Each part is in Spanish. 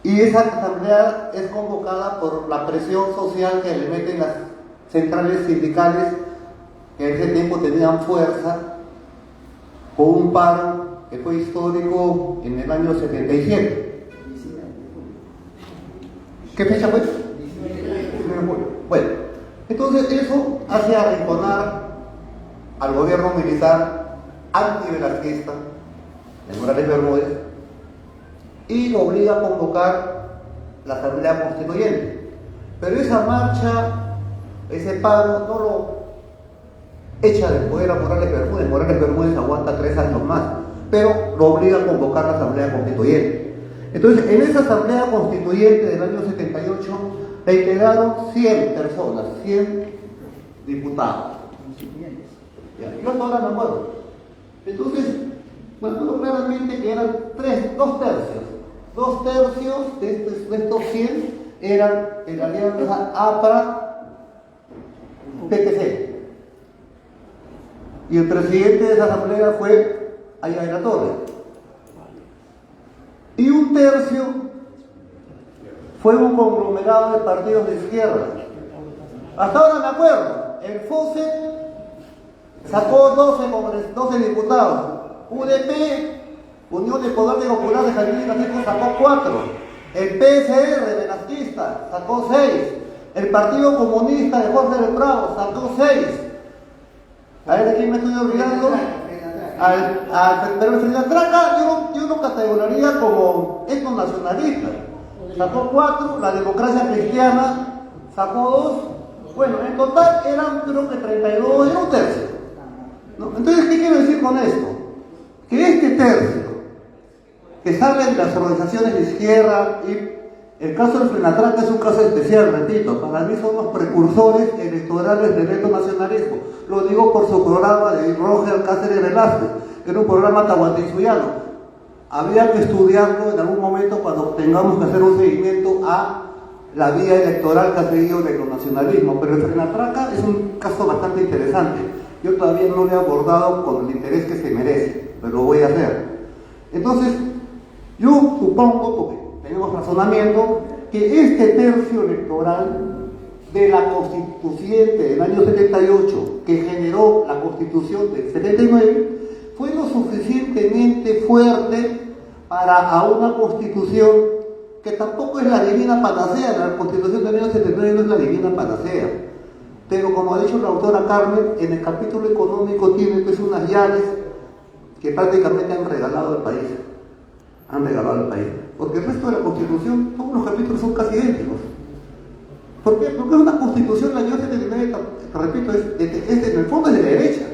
Y esa asamblea es convocada por la presión social que le meten las centrales sindicales, que en ese tiempo tenían fuerza, con un paro que fue histórico en el año 77. ¿Qué fecha fue? 19 de julio. Bueno, entonces eso hace arrinconar al gobierno militar antivelasquista, de Morales Bermúdez, y lo obliga a convocar la Asamblea Constituyente. Pero esa marcha, ese paro, no lo echa del poder a Morales Bermúdez. Morales Bermúdez aguanta 3 años más, pero lo obliga a convocar la Asamblea Constituyente. Entonces, en esa Asamblea Constituyente del año 78, se integraron 100 personas, 100 diputados. Yo todavía me acuerdo. Entonces, me acuerdo claramente que eran 2 tercios. 2 tercios de estos 100 eran en la alianza APRA-PTC. Y el presidente de esa asamblea fue Aya de la Torre. Y 1 tercio fue un conglomerado de partidos de izquierda. Hasta ahora me acuerdo, el FOSE sacó 12 diputados. UDP, Unión de Poder Popular de Jalisco, sacó 4. El PSR velasquista sacó 6. El Partido Comunista de Jorge del Prado sacó 6. A ver de quién me estoy olvidando. Pero el Frenatraca yo lo categorizaría como etnonacionalista. Sacó 4, la Democracia Cristiana sacó 2. Bueno, en total eran creo que 32, era 1 tercio. ¿No? Entonces, ¿qué quiero decir con esto? Que este tercio que salen de las organizaciones de izquierda, y el caso del Frenatraca es un caso especial, repito, para mí son los precursores electorales del etnonacionalismo. Lo digo por su programa de Roger Cáceres Velázquez, que era un programa tahuantinsuiano. Habría que estudiarlo en algún momento cuando tengamos que hacer un seguimiento a la vía electoral que ha seguido el etnonacionalismo, pero el Frenatraca es un caso bastante interesante. Yo todavía no lo he abordado con el interés que se merece, pero lo voy a hacer. Entonces, yo supongo, porque tenemos razonamiento, que este tercio electoral de la Constituyente del año 78, que generó la Constitución del 79, fue lo suficientemente fuerte para a una Constitución que tampoco es la divina panacea. La Constitución del año 79 no es la divina panacea. Pero como ha dicho la autora Carmen, en el capítulo económico tiene pues unas llaves que prácticamente han regalado al país. Han regalado al país. Porque el resto de la Constitución, todos los capítulos son casi idénticos. ¿Por qué? Porque es una Constitución, la año 79, repito, es en el fondo es de derecha,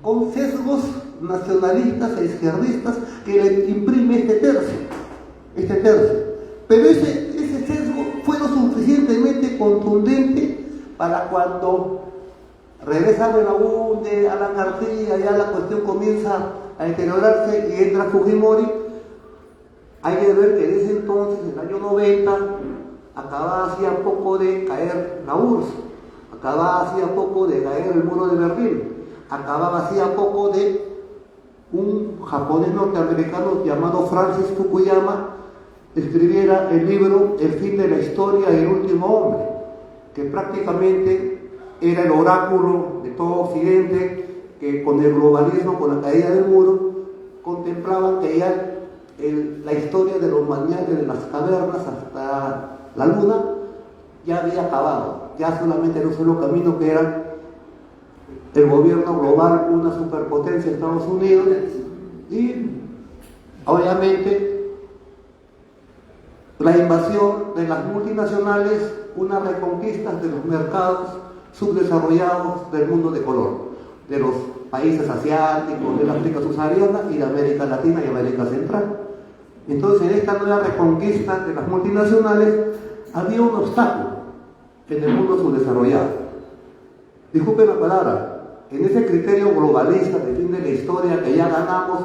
con sesgos nacionalistas e izquierdistas que le imprime este tercio. Pero ese sesgo fue lo suficientemente contundente para cuando regresa Belaúnde, Alan García, ya la cuestión comienza a deteriorarse y entra Fujimori. Hay que ver que en ese entonces, en el año 90, acababa hacía poco de caer la URSS, acababa hacía poco de caer el muro de Berlín, acababa hacía poco de un japonés norteamericano llamado Francis Fukuyama escribiera el libro El fin de la historia y el último hombre, que prácticamente era el oráculo de todo Occidente, que con el globalismo, con la caída del muro, contemplaban que ya la historia de la humanidad desde las cavernas hasta la luna ya había acabado, ya solamente era un solo camino, que era el gobierno global, una superpotencia, Estados Unidos, y obviamente la invasión de las multinacionales, una reconquista de los mercados subdesarrollados del mundo de color, de los países asiáticos, de la África subsahariana y de América Latina y América Central. Entonces, en esta nueva reconquista de las multinacionales había un obstáculo en el mundo subdesarrollado. Disculpen la palabra, en ese criterio globalista de fin de la historia que ya ganamos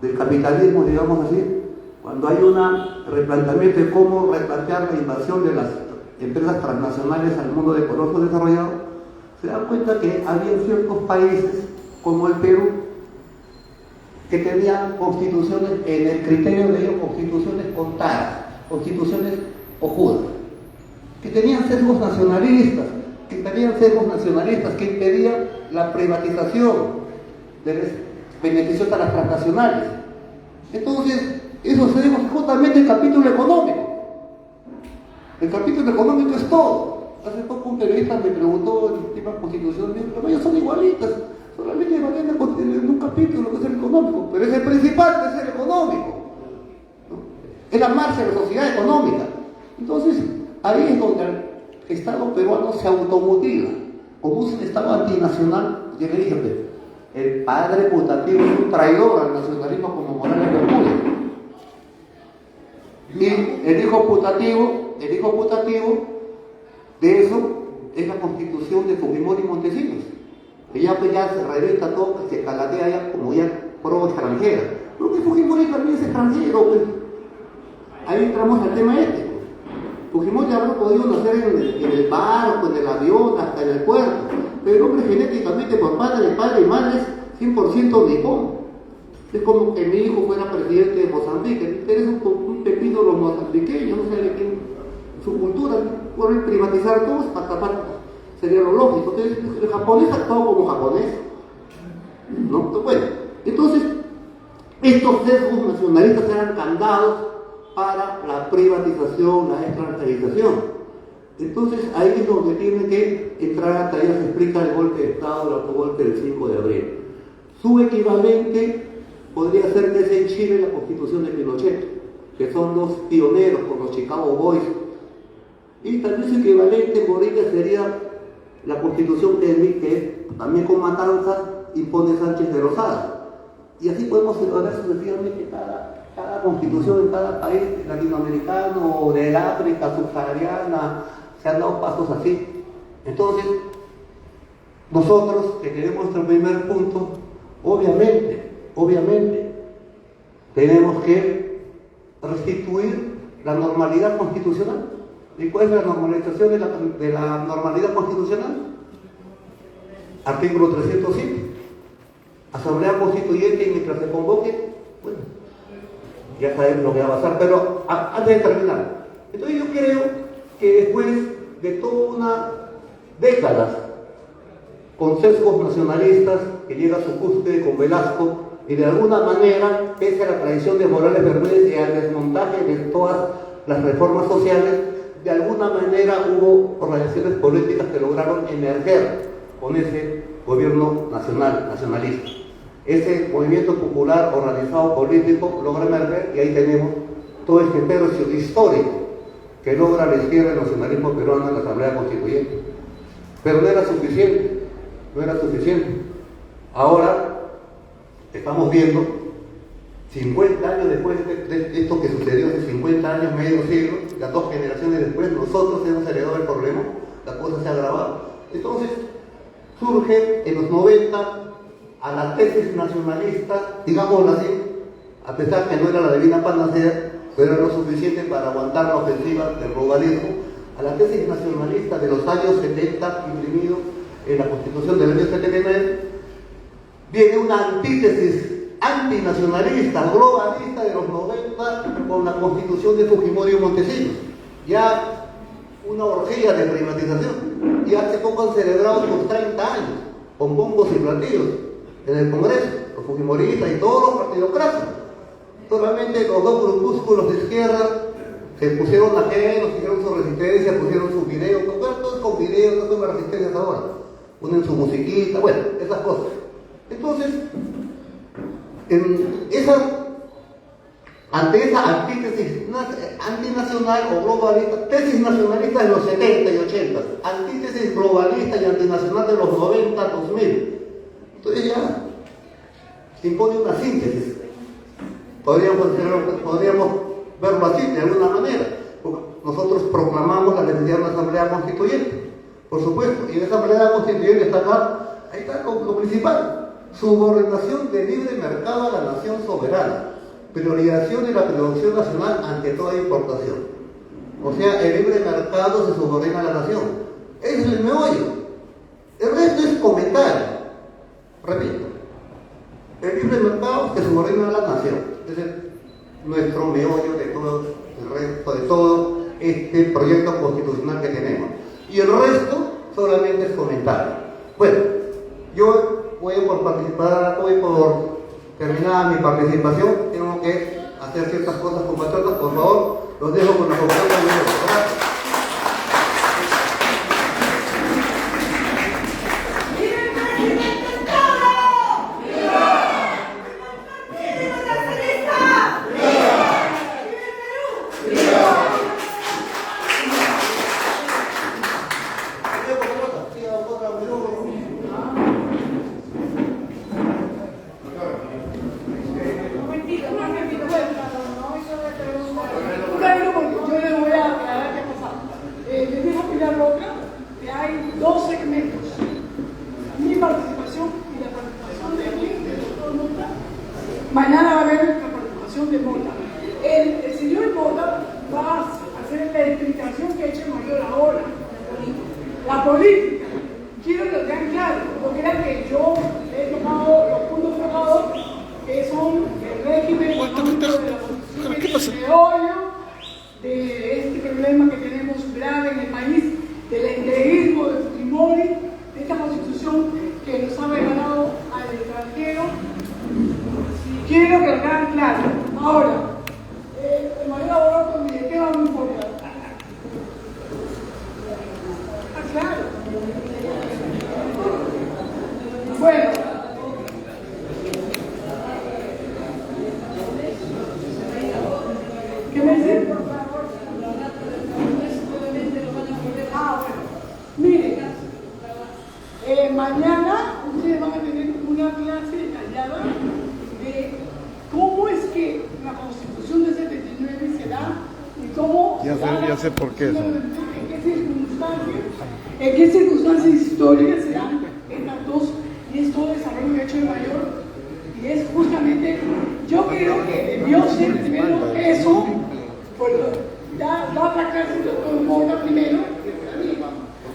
del capitalismo, digamos así, cuando hay un replanteamiento de cómo replantear la invasión de las empresas transnacionales al mundo de color subdesarrollado, se dan cuenta que había ciertos países, como el Perú, que tenían constituciones, en el criterio de ellos, constituciones contadas. constituciones ojudas, que tenían sesgos nacionalistas, que impedían la privatización de los beneficios a las transnacionales. Entonces, eso se dijo justamente el capítulo económico. El capítulo económico es todo. Hace poco un periodista me preguntó el tema constitución, pero ellos son igualitas, solamente varían en un capítulo que es el económico, pero es el principal que es el económico, ¿no? Es la marcha de la sociedad económica. Entonces, ahí es donde el Estado peruano se automutila. Como es un Estado antinacional, yo le dije, el padre putativo es un traidor al nacionalismo como Morales Bermúdez. Y el hijo putativo de eso es la constitución de Fujimori y Montesinos. Que ya se reventa todo, se calatea ya como ya pro extranjera. Porque Fujimori también es extranjero, pues. Ahí entramos al tema ético. Fujimori habrá podido nacer en el barco, en el avión, hasta en el puerto, pero el hombre genéticamente por padre y madre es 100% nipón. Es como que mi hijo fuera presidente de Mozambique. Eres un pepino de los mozambiqueños, no sé de quién, su cultura, por privatizar todo, sería lo lógico. Entonces, el japonés actuó como japonés, ¿no? Bueno, entonces, estos sesgos nacionalistas eran candados para la privatización, la extranjerización. Entonces, ahí es donde tiene que entrar a tarea, se explica el golpe de Estado, el autogolpe del 5 de abril. Su equivalente podría ser desde en Chile la Constitución de Pinochet, que son los pioneros con los Chicago Boys. Y también su equivalente en Bolivia sería la Constitución que también con matanzas impone Sánchez de Rosada. Y así podemos ver sucesivamente cada constitución en cada país latinoamericano o del África subsahariana, se han dado pasos así. Entonces, nosotros que queremos nuestro primer punto, obviamente, tenemos que restituir la normalidad constitucional. ¿Y cuál es la normalización de la normalidad constitucional? Artículo 305. Asamblea Constituyente, y mientras se convoque, bueno, ya sabemos lo que va a pasar, pero antes de terminar, entonces yo creo que después de toda una década con sesgos nacionalistas que llega a su cúspide con Velasco, y de alguna manera, pese a la tradición de Morales Bermúdez y al desmontaje de todas las reformas sociales, de alguna manera hubo organizaciones políticas que lograron emerger con ese gobierno nacionalista. Ese movimiento popular organizado político logra emerger y ahí tenemos todo este tercio histórico que logra la izquierda del nacionalismo peruano en la Asamblea Constituyente. Pero no era suficiente. Ahora estamos viendo, 50 años después de esto que sucedió, hace 50 años, medio siglo, las dos generaciones después, nosotros hemos heredado el problema, la cosa se ha agravado. Entonces, surge en los 90 a la tesis nacionalista, digámoslo así, a pesar que no era la divina panacea, pero era lo suficiente para aguantar la ofensiva del globalismo, a la tesis nacionalista de los años 70, imprimido en la Constitución del año 79, viene una antítesis antinacionalista, globalista de los 90 con la Constitución de Fujimori y Montesinos. Ya una orgía de privatización. Y hace poco han celebrado sus 30 años con bombos y platillos en el Congreso, los fujimoristas y todos los partidocratas. Solamente los dos grupúsculos de izquierda se pusieron ajenos, hicieron su resistencia, pusieron sus videos, todos con videos, no son resistencias ahora. Ponen su musiquita, bueno, esas cosas. Entonces, ante esa antítesis antinacional o globalista, tesis nacionalista de los 70 y 80, antítesis globalista y antinacional de los 90, 2000, entonces ya se impone una síntesis. Podríamos verlo así, de alguna manera. Nosotros proclamamos la necesidad de una asamblea constituyente, por supuesto, y en esa asamblea constituyente está acá, ahí está lo principal. Subordinación del libre mercado a la nación soberana. Priorización de la producción nacional ante toda importación. O sea, el libre mercado se subordina a la nación. Ese es el meollo. El resto es comentario. Repito. El libre mercado se subordina a la nación. Ese es nuestro meollo de todo el resto de este proyecto constitucional que tenemos. Y el resto solamente es comentario. Bueno, yo voy por terminar mi participación. Tengo que hacer ciertas cosas, compatriotas. Por favor, los dejo con la compañera de gracias. Mañana va a haber la participación de Mota. El señor Mota va a hacer la explicación que ha hecho Mayor ahora. La política. Quiero que lo tengan claro. No crean que yo he tomado los puntos tocados, que son el régimen económico de la Constitución, el meollo de este problema que tenemos grave en el país, del entreguismo de Fujimori, de esta Constitución que nos ha regalado al extranjero. Quiero que lo queden claro. Ahora, el mayor abogado, mire, ¿qué va a importar? Ah, claro. Bueno. ¿Qué me dicen? Ah, bueno. Mire, mañana ustedes van a tener una clase detallada de cómo es que la Constitución de 79 se da y cómo ya sé por qué. en qué circunstancias históricas se dan estas dos, y es todo desarrollo de hecho de mayor, y es justamente, yo creo que debió ser primero eso, da otra clase de Mota primero,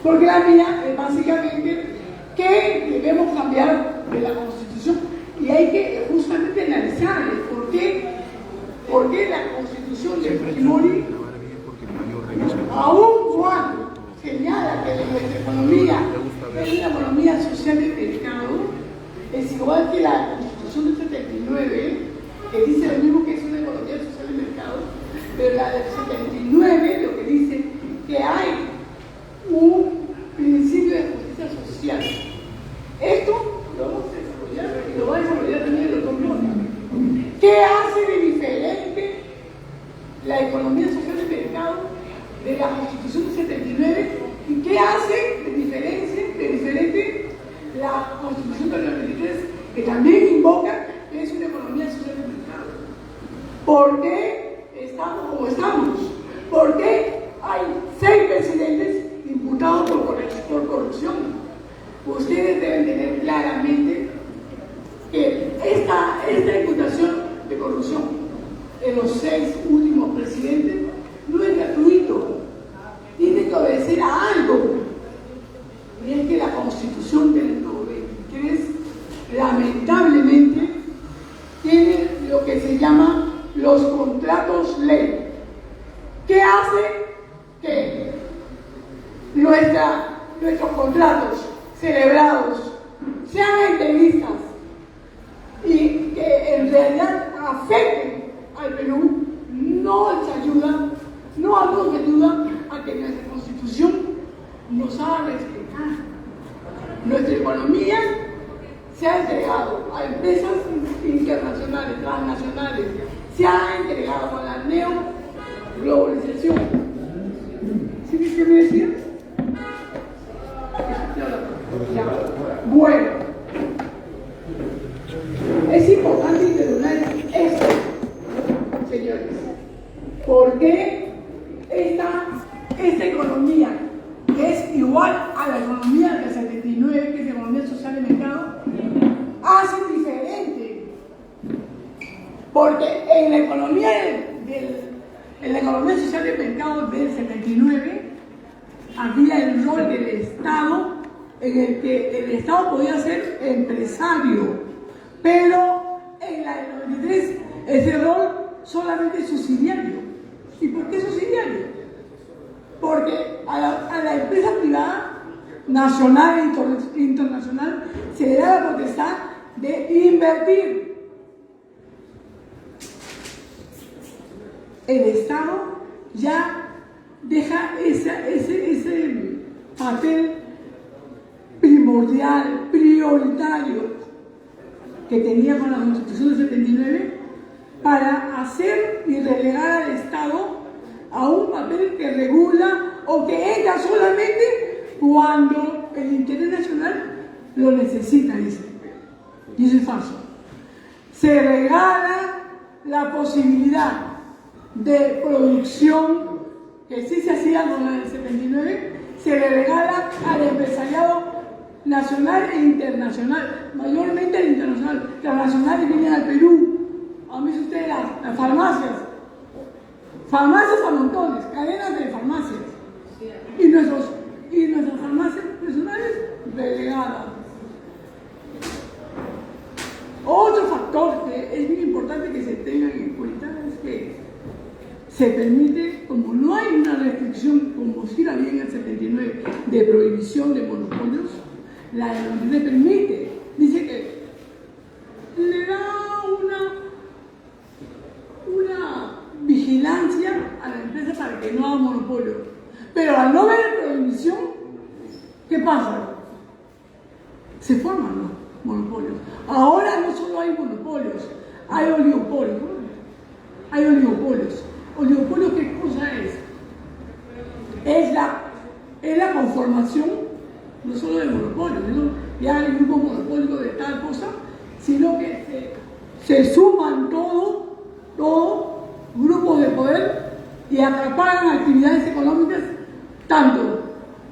porque la mía es básicamente que debemos cambiar de la Constitución. Y hay que justamente analizar por qué la Constitución de Fujimori, aún cuando señala que nuestra economía es una economía social de mercado, es igual que la Constitución del 79, que dice lo mismo que es una economía social de mercado, pero la del 79 lo que dice que hay un principio de justicia social. Esto lo vamos a desarrollar y lo va a desarrollar también el doctor Mota. ¿Qué hace de diferente la economía social de mercado de la Constitución del 79 y qué hace de diferente la Constitución del 93, que también invoca que es una economía social de mercado? ¿Por qué estamos como estamos? ¿Por qué hay 6 presidentes imputados por corrupción? Ustedes deben tener claramente que esta imputación de corrupción en los 6 últimos presidentes no es gratuito, tiene que obedecer a algo, y es que la Constitución del 93 lamentablemente tiene lo que se llama los contratos ley. ¿Qué hace que nuestros contratos celebrados sean entrevistas y que en realidad afecten al Perú? No nos ayuda a que nuestra Constitución nos haga respetar. Nuestra economía se ha entregado a empresas internacionales, transnacionales, se ha entregado a la neoglobalización. ¿Sí qué me decías? Bueno, es importante interrogar esto, señores. ¿Por qué esta economía, que es igual a la economía del 79, que es la economía social de mercado, hace diferente? Porque en la economía social de mercado del 79 había el rol del Estado, en el que el Estado podía ser empresario, pero en la del 93 ese rol solamente es subsidiario. ¿Y por qué subsidiario? porque a la empresa privada, nacional e internacional, se le da la potestad de invertir. El Estado ya deja ese papel primordial, prioritario, que tenía con la Constitución del 79, para hacer y relegar al Estado a un papel que regula o que entra solamente cuando el interés nacional lo necesita, dice. Y eso es falso. Se regala la posibilidad de producción que sí se hacía con la del 79, se le regala al empresariado nacional e internacional, mayormente el internacional. Las nacionales vienen al Perú. Han visto ustedes las farmacias a montones, cadenas de farmacias, y nuestras farmacias nacionales relegadas. Otro factor que es muy importante que se tengan en cuenta es que se permite, como no hay una restricción, como sí la había en el 79, de prohibición de monopolios, la de 93 permite, dice que le da una vigilancia a la empresa para que no haga monopolio. Pero al no haber prohibición, ¿qué pasa? Se forman los monopolios. Ahora no solo hay monopolios, hay oligopolios. Hay oligopolios. ¿Oligopolio qué cosa es? Es la conformación no solo de monopolios, sino ya hay grupos monopólicos de tal cosa, sino que se suman todos grupos de poder y acaparan actividades económicas tanto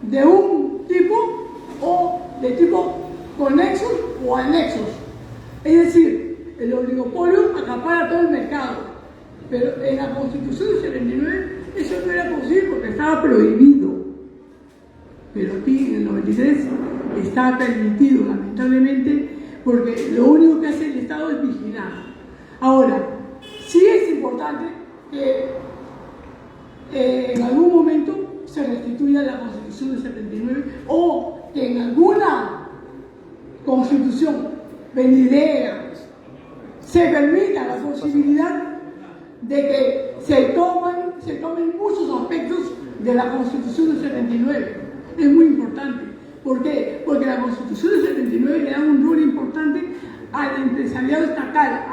de un tipo o de tipo conexos o anexos. Es decir, el oligopolio acapara todo el mercado, pero en la Constitución del 79 eso no era posible porque estaba prohibido. Pero aquí en el 93 está permitido, lamentablemente, porque lo único que hace el Estado es vigilar. Ahora, sí es importante que en algún momento se restituya la Constitución del 79 o que en alguna Constitución venidera se permita la posibilidad de que se tomen muchos aspectos de la Constitución del 79. Es muy importante. ¿Por qué? Porque la Constitución del 79 le da un rol importante al empresariado estatal,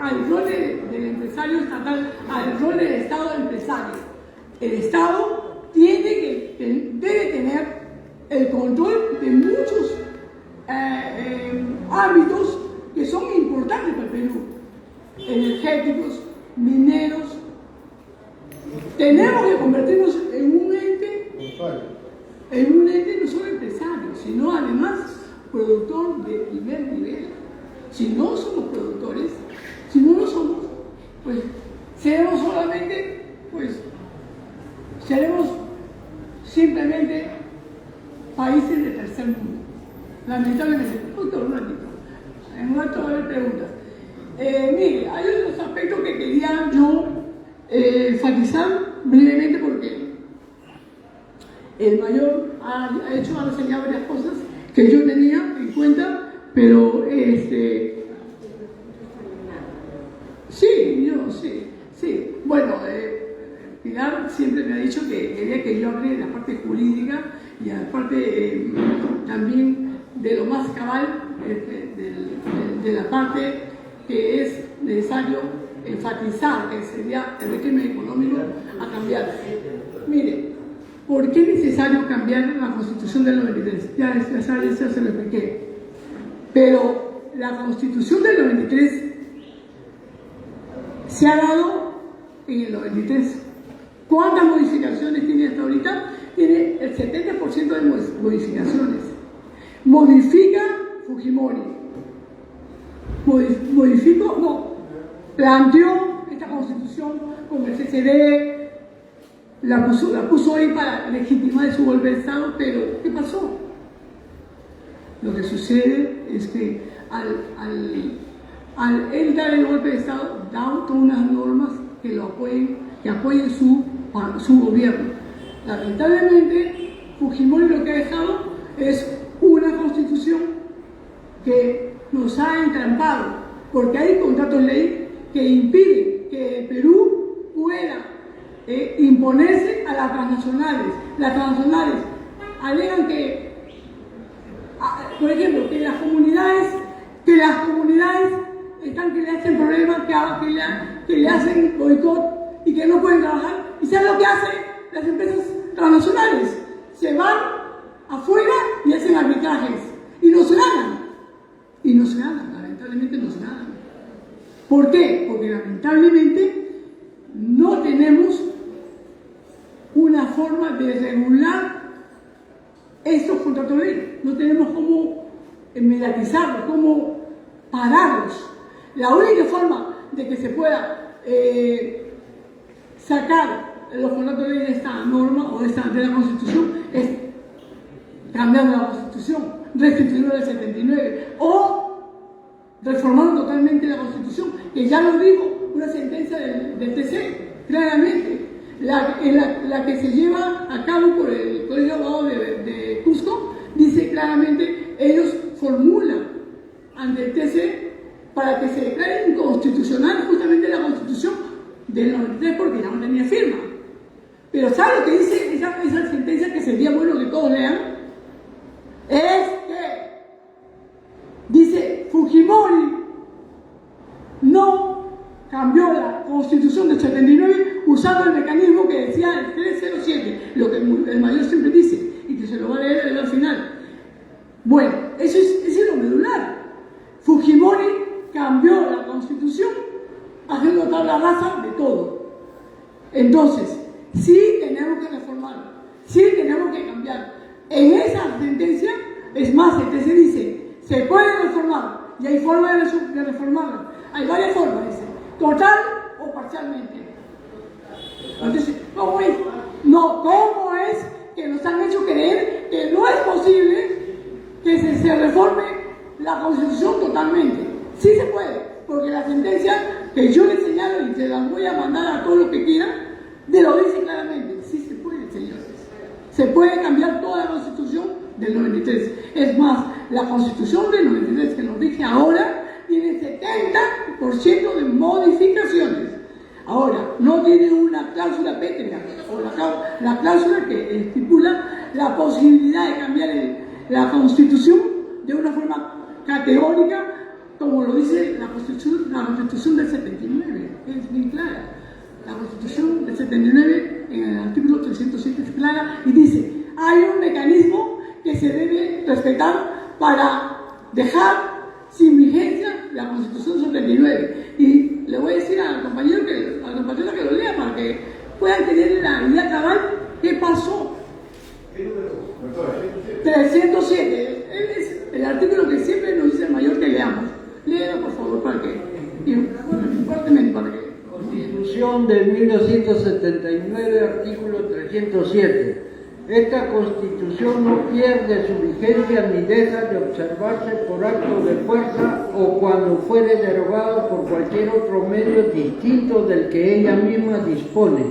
al rol del empresario estatal, al rol del Estado empresario. El Estado debe tener el control de muchos ámbitos que son importantes para el Perú: energéticos, mineros. Tenemos que convertirnos en un ente no solo empresario, sino además productor de primer nivel. Si no somos productores, si no lo somos, pues seremos simplemente países de tercer mundo. Lamentablemente. Doctor, un ratito. En un rato va a haber preguntas. Mire, hay otros aspectos que quería yo enfatizar brevemente porque el mayor ha enseñado varias cosas que yo tenía en cuenta, pero sí. Bueno, Pilar siempre me ha dicho que quería que yo hable de la parte jurídica y la parte también de lo más cabal, de la parte que es necesario enfatizar, que sería el régimen económico a cambiar. Mire, ¿por qué es necesario cambiar la Constitución del 93? Ya se lo expliqué. Pero la Constitución del 93 se ha dado en el 93. ¿Cuántas modificaciones tiene hasta ahorita? Tiene el 70% de modificaciones. Modifica Fujimori. Planteó esta Constitución con el CCD, la puso ahí para legitimar su golpe de Estado, pero ¿qué pasó? Lo que sucede es que al él dar el golpe de Estado, da todas unas normas que apoyen su gobierno. Lamentablemente, Fujimori lo que ha dejado es una constitución que nos ha entrampado, porque hay contratos ley que impiden que el Perú pueda imponerse a las transnacionales. Las transnacionales alegan que, por ejemplo, que las comunidades están que le hacen problemas, que le hacen boicot y que no pueden trabajar. ¿Y saben lo que hacen las empresas transnacionales? Se van afuera y hacen arbitrajes y no se ganan. Y no se ganan, lamentablemente no se ganan. ¿Por qué? Porque lamentablemente no tenemos una forma de regular estos contratos de ley. No tenemos cómo mediatizarlos, cómo pararlos. La única forma de que se pueda sacar los contratos de ley de esta norma o de la Constitución es cambiando la Constitución, restituyendo el 79 o reformando totalmente la Constitución, que ya lo dijo una sentencia del TC, claramente, la que se lleva a cabo por el Colegio de Abogados de Cusco, dice claramente, ellos formulan ante el TC para que se declare inconstitucional justamente la Constitución del 93 porque ya no tenía firma. Pero ¿sabe lo que dice esa sentencia que sería bueno que todos lean? Es que dice Fujimori no cambió la Constitución del 79 usando el mecanismo que decía el 307, lo que el mayor siempre dice y que se lo va a leer al final. Bueno, eso es lo medular. Fujimori cambió la Constitución haciendo tabla rasa de todo. Entonces, sí tenemos que reformar, sí tenemos que cambiar. En esa sentencia, es más, el TC dice, se puede reformar y hay forma de reformarla. Hay varias formas, dice, total o parcialmente. Entonces, ¿cómo es? No, ¿cómo es que nos han hecho creer que no es posible que se reforme la Constitución totalmente? Sí se puede, porque la sentencia que yo les señalo y se las voy a mandar a todos los que quieran, lo dice claramente. Sí se puede, señores. Se puede cambiar toda la Constitución del 93. Es más, la Constitución del 93 que nos dije ahora tiene 70% de modificaciones. Ahora, no tiene una cláusula pétrea o la cláusula que estipula la posibilidad de cambiar la Constitución de una forma categórica, como lo dice la Constitución del 79. Es bien clara. La Constitución del 79, en el artículo 307, es clara y dice: hay un mecanismo que se debe respetar para dejar sin vigencia la Constitución del 79. Y le voy a decir al compañero que lo lea para que puedan tener la idea cabal qué pasó. 307 es el artículo que siempre nos dice el mayor que leamos. Léelo, por favor, para que. Fuertemente, para que. Constitución de 1979, artículo 307. Esta Constitución no pierde su vigencia ni deja de observarse por acto de fuerza o cuando fuere derogado por cualquier otro medio distinto del que ella misma dispone.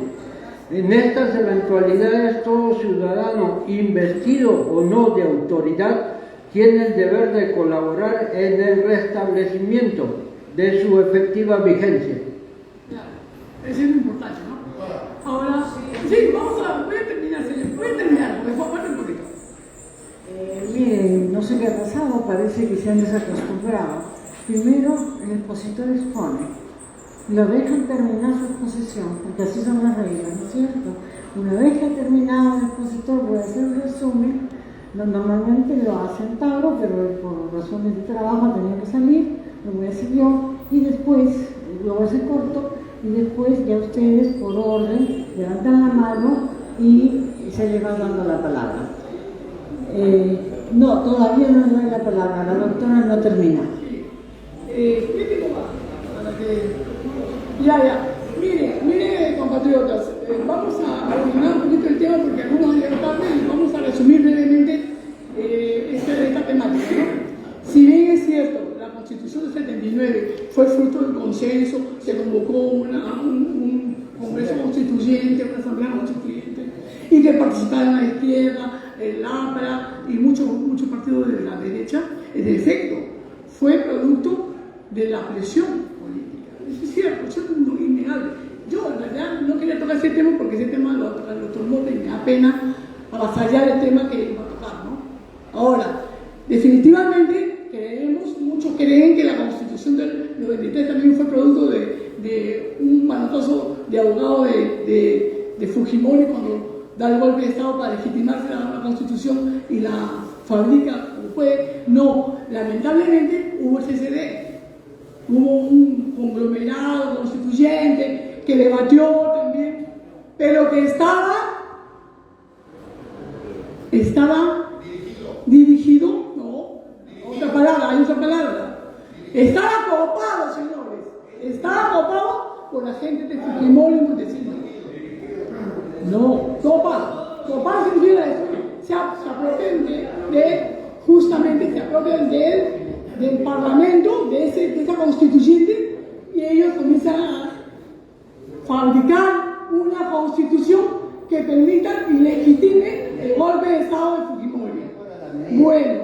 En estas eventualidades, todo ciudadano, investido o no de autoridad, tiene el deber de colaborar en el restablecimiento de su efectiva vigencia. Claro, eso es lo importante, ¿no? Ahora, sí, voy a terminar, señor. Voy a terminar, porque falta un poquito. Miren, no sé qué ha pasado, parece que se han desacostumbrado. Primero, el expositor expone, lo dejan terminar su exposición, porque así son las reglas, ¿no es cierto? Una vez que ha terminado el expositor, voy a hacer un resumen. Normalmente lo hacen Tauro, pero por razones de trabajo tenía que salir, lo voy a hacer yo, y después lo voy a hacer corto, y después ya ustedes por orden levantan la mano y se les va dando la palabra. No, todavía no doy la palabra, la doctora no termina. ¿Qué tiempo va? Para que... Ya. Mire, compatriotas, vamos a ordenar un poquito el tema porque algunos han llegado tarde y vamos a resumir brevemente esta temática, ¿no? Si bien es cierto, la Constitución del 79 fue fruto del consenso, se convocó un Congreso Constituyente, una Asamblea Constituyente, y que participaron la izquierda, el APRA y muchos partidos de la derecha, en efecto, fue producto de la presión política. Eso es cierto, eso es innegable. Yo, en realidad, no quería tocar ese tema porque ese tema lo tomó y me da pena avasallar el tema que iba a tocar, ¿no? Ahora, definitivamente, muchos creen que la Constitución del 93 también fue producto de un manotazo de abogado de Fujimori cuando da el golpe de Estado para legitimarse la Constitución y la fabrica como puede. No, lamentablemente hubo el CCD, hubo un conglomerado constituyente que debatió también, pero que estaba dirigido, no, hay otra palabra, estaba copado, señores, estaba copado por la gente de Fujimori y Montesinos. No, copado significa eso, se apropian justamente se apropian del Parlamento, de esa constituyente, y ellos comienzan a fabricar una constitución que permita y legitime el golpe de Estado de Fujimori. Bueno,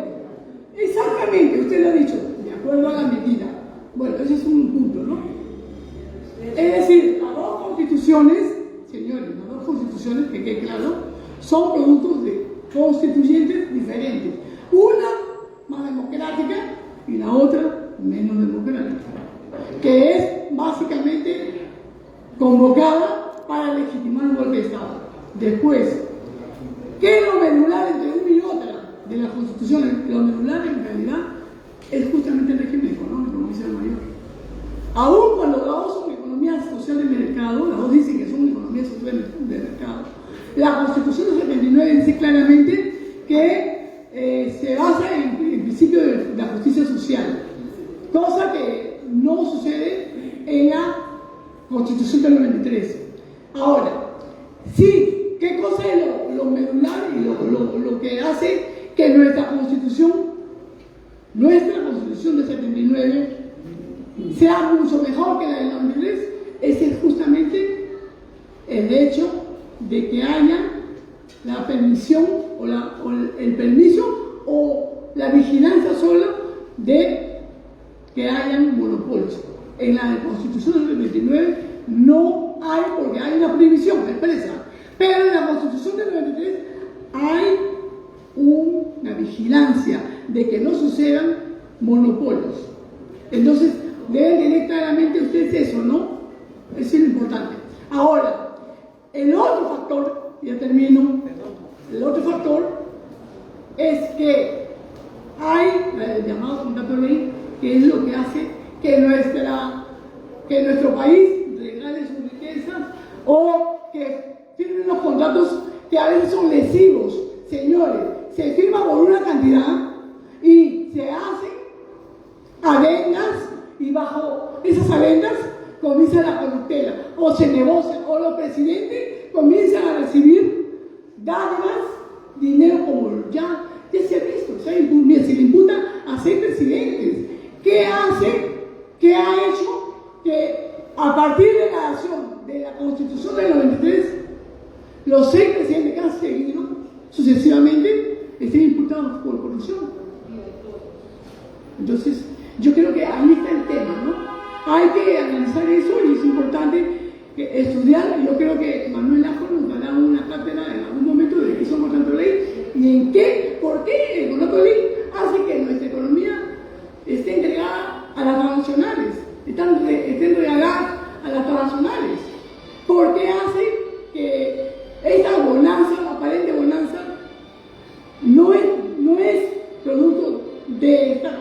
exactamente, usted lo ha dicho, de acuerdo a la medida. Bueno, ese es un punto, ¿no? Es decir, las dos constituciones, señores, las dos constituciones, que quede claro, son productos de constituyentes diferentes. Una más democrática y la otra menos democrática, que es básicamente convocada para legitimar un golpe de Estado. Después, ¿qué es lo medular entre una y otra de las constituciones? Lo medular en realidad es justamente el régimen económico, como dice el mayor. Aún cuando las dos son economías sociales de mercado, las dos dicen que son economías sociales de mercado, la Constitución del 79 dice claramente que se basa en el principio de la justicia social, cosa que no sucede en la Constitución del 93. Ahora, sí, ¿qué cosa es lo medular y lo que hace que nuestra Constitución del 79 sea mucho mejor que la del 93? Es justamente el hecho de que haya la permisión el permiso o la vigilancia sola de que hayan monopolios. En la Constitución del 99 no hay, porque hay una prohibición expresa, pero en la Constitución del 93 hay una vigilancia de que no sucedan monopolios. Entonces, deben tener claramente ustedes eso, ¿no? Eso es lo importante. Ahora, el otro factor, ya termino, el otro factor es que hay el llamado contrato de ley, que es lo que hace que nuestro país regale sus riquezas o que firme unos contratos que a veces son lesivos. Señores, se firma por una cantidad y se hacen adendas y bajo esas adendas comienza la corruptela o se negocia o los presidentes comienzan a recibir dádivas, dinero como ya se ha visto, se le imputa a 6 presidentes. ¿Qué ha hecho? Que a partir de la acción de la Constitución del 93, los 6 presidentes que han seguido sucesivamente estén imputados por corrupción. Entonces, yo creo que ahí está el tema, ¿no? Hay que analizar eso y es importante estudiar. Yo creo que Manuel Ajo nos dará una cátedra en algún momento de qué son contratos de ley y por qué el contrato de ley hace que nuestra economía esté entregada a las transnacionales, esté entregada a las transnacionales. ¿Por qué hace que esta bonanza, la aparente bonanza, no es producto de esta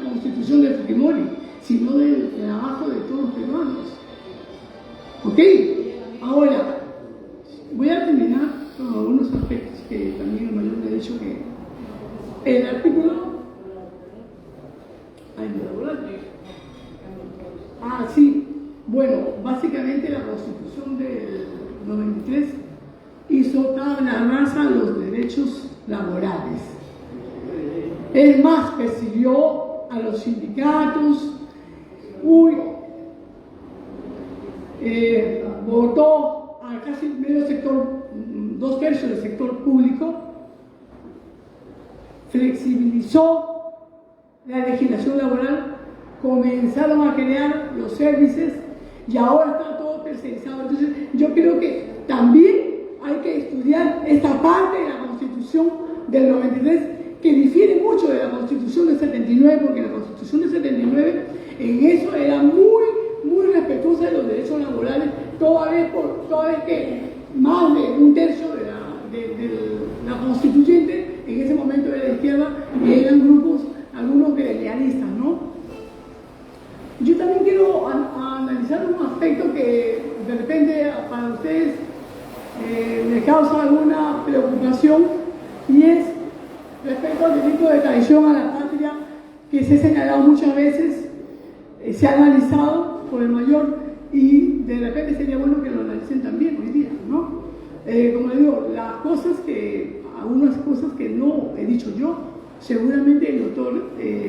constitución de Fujimori, sino del trabajo de todos los peruanos? ¿Ok? Ahora, voy a terminar con algunos aspectos que también el mayor me ha dicho que el artículo... sí. Bueno, básicamente la Constitución del 93 hizo tabla rasa a los derechos laborales. Es más, persiguió a los sindicatos, votó a casi medio sector, 2/3 del sector público, flexibilizó la legislación laboral, comenzaron a crear los servicios y ahora está todo tercerizado. Entonces, yo creo que también hay que estudiar esta parte de la Constitución del 93, que difiere mucho de la Constitución del 79, porque la Constitución del 79 en eso era muy respetuosa de los derechos laborales, toda vez que más de 1/3 de la constituyente en ese momento de la izquierda y eran grupos, algunos gremialistas, ¿no? Yo también quiero analizar un aspecto que de repente para ustedes les causa alguna preocupación, y es respecto al delito de traición a la patria, que se ha señalado muchas veces, se ha analizado por el mayor, y de repente sería bueno que lo analicen también hoy día, ¿no? Como les digo, algunas cosas que no he dicho yo, seguramente el doctor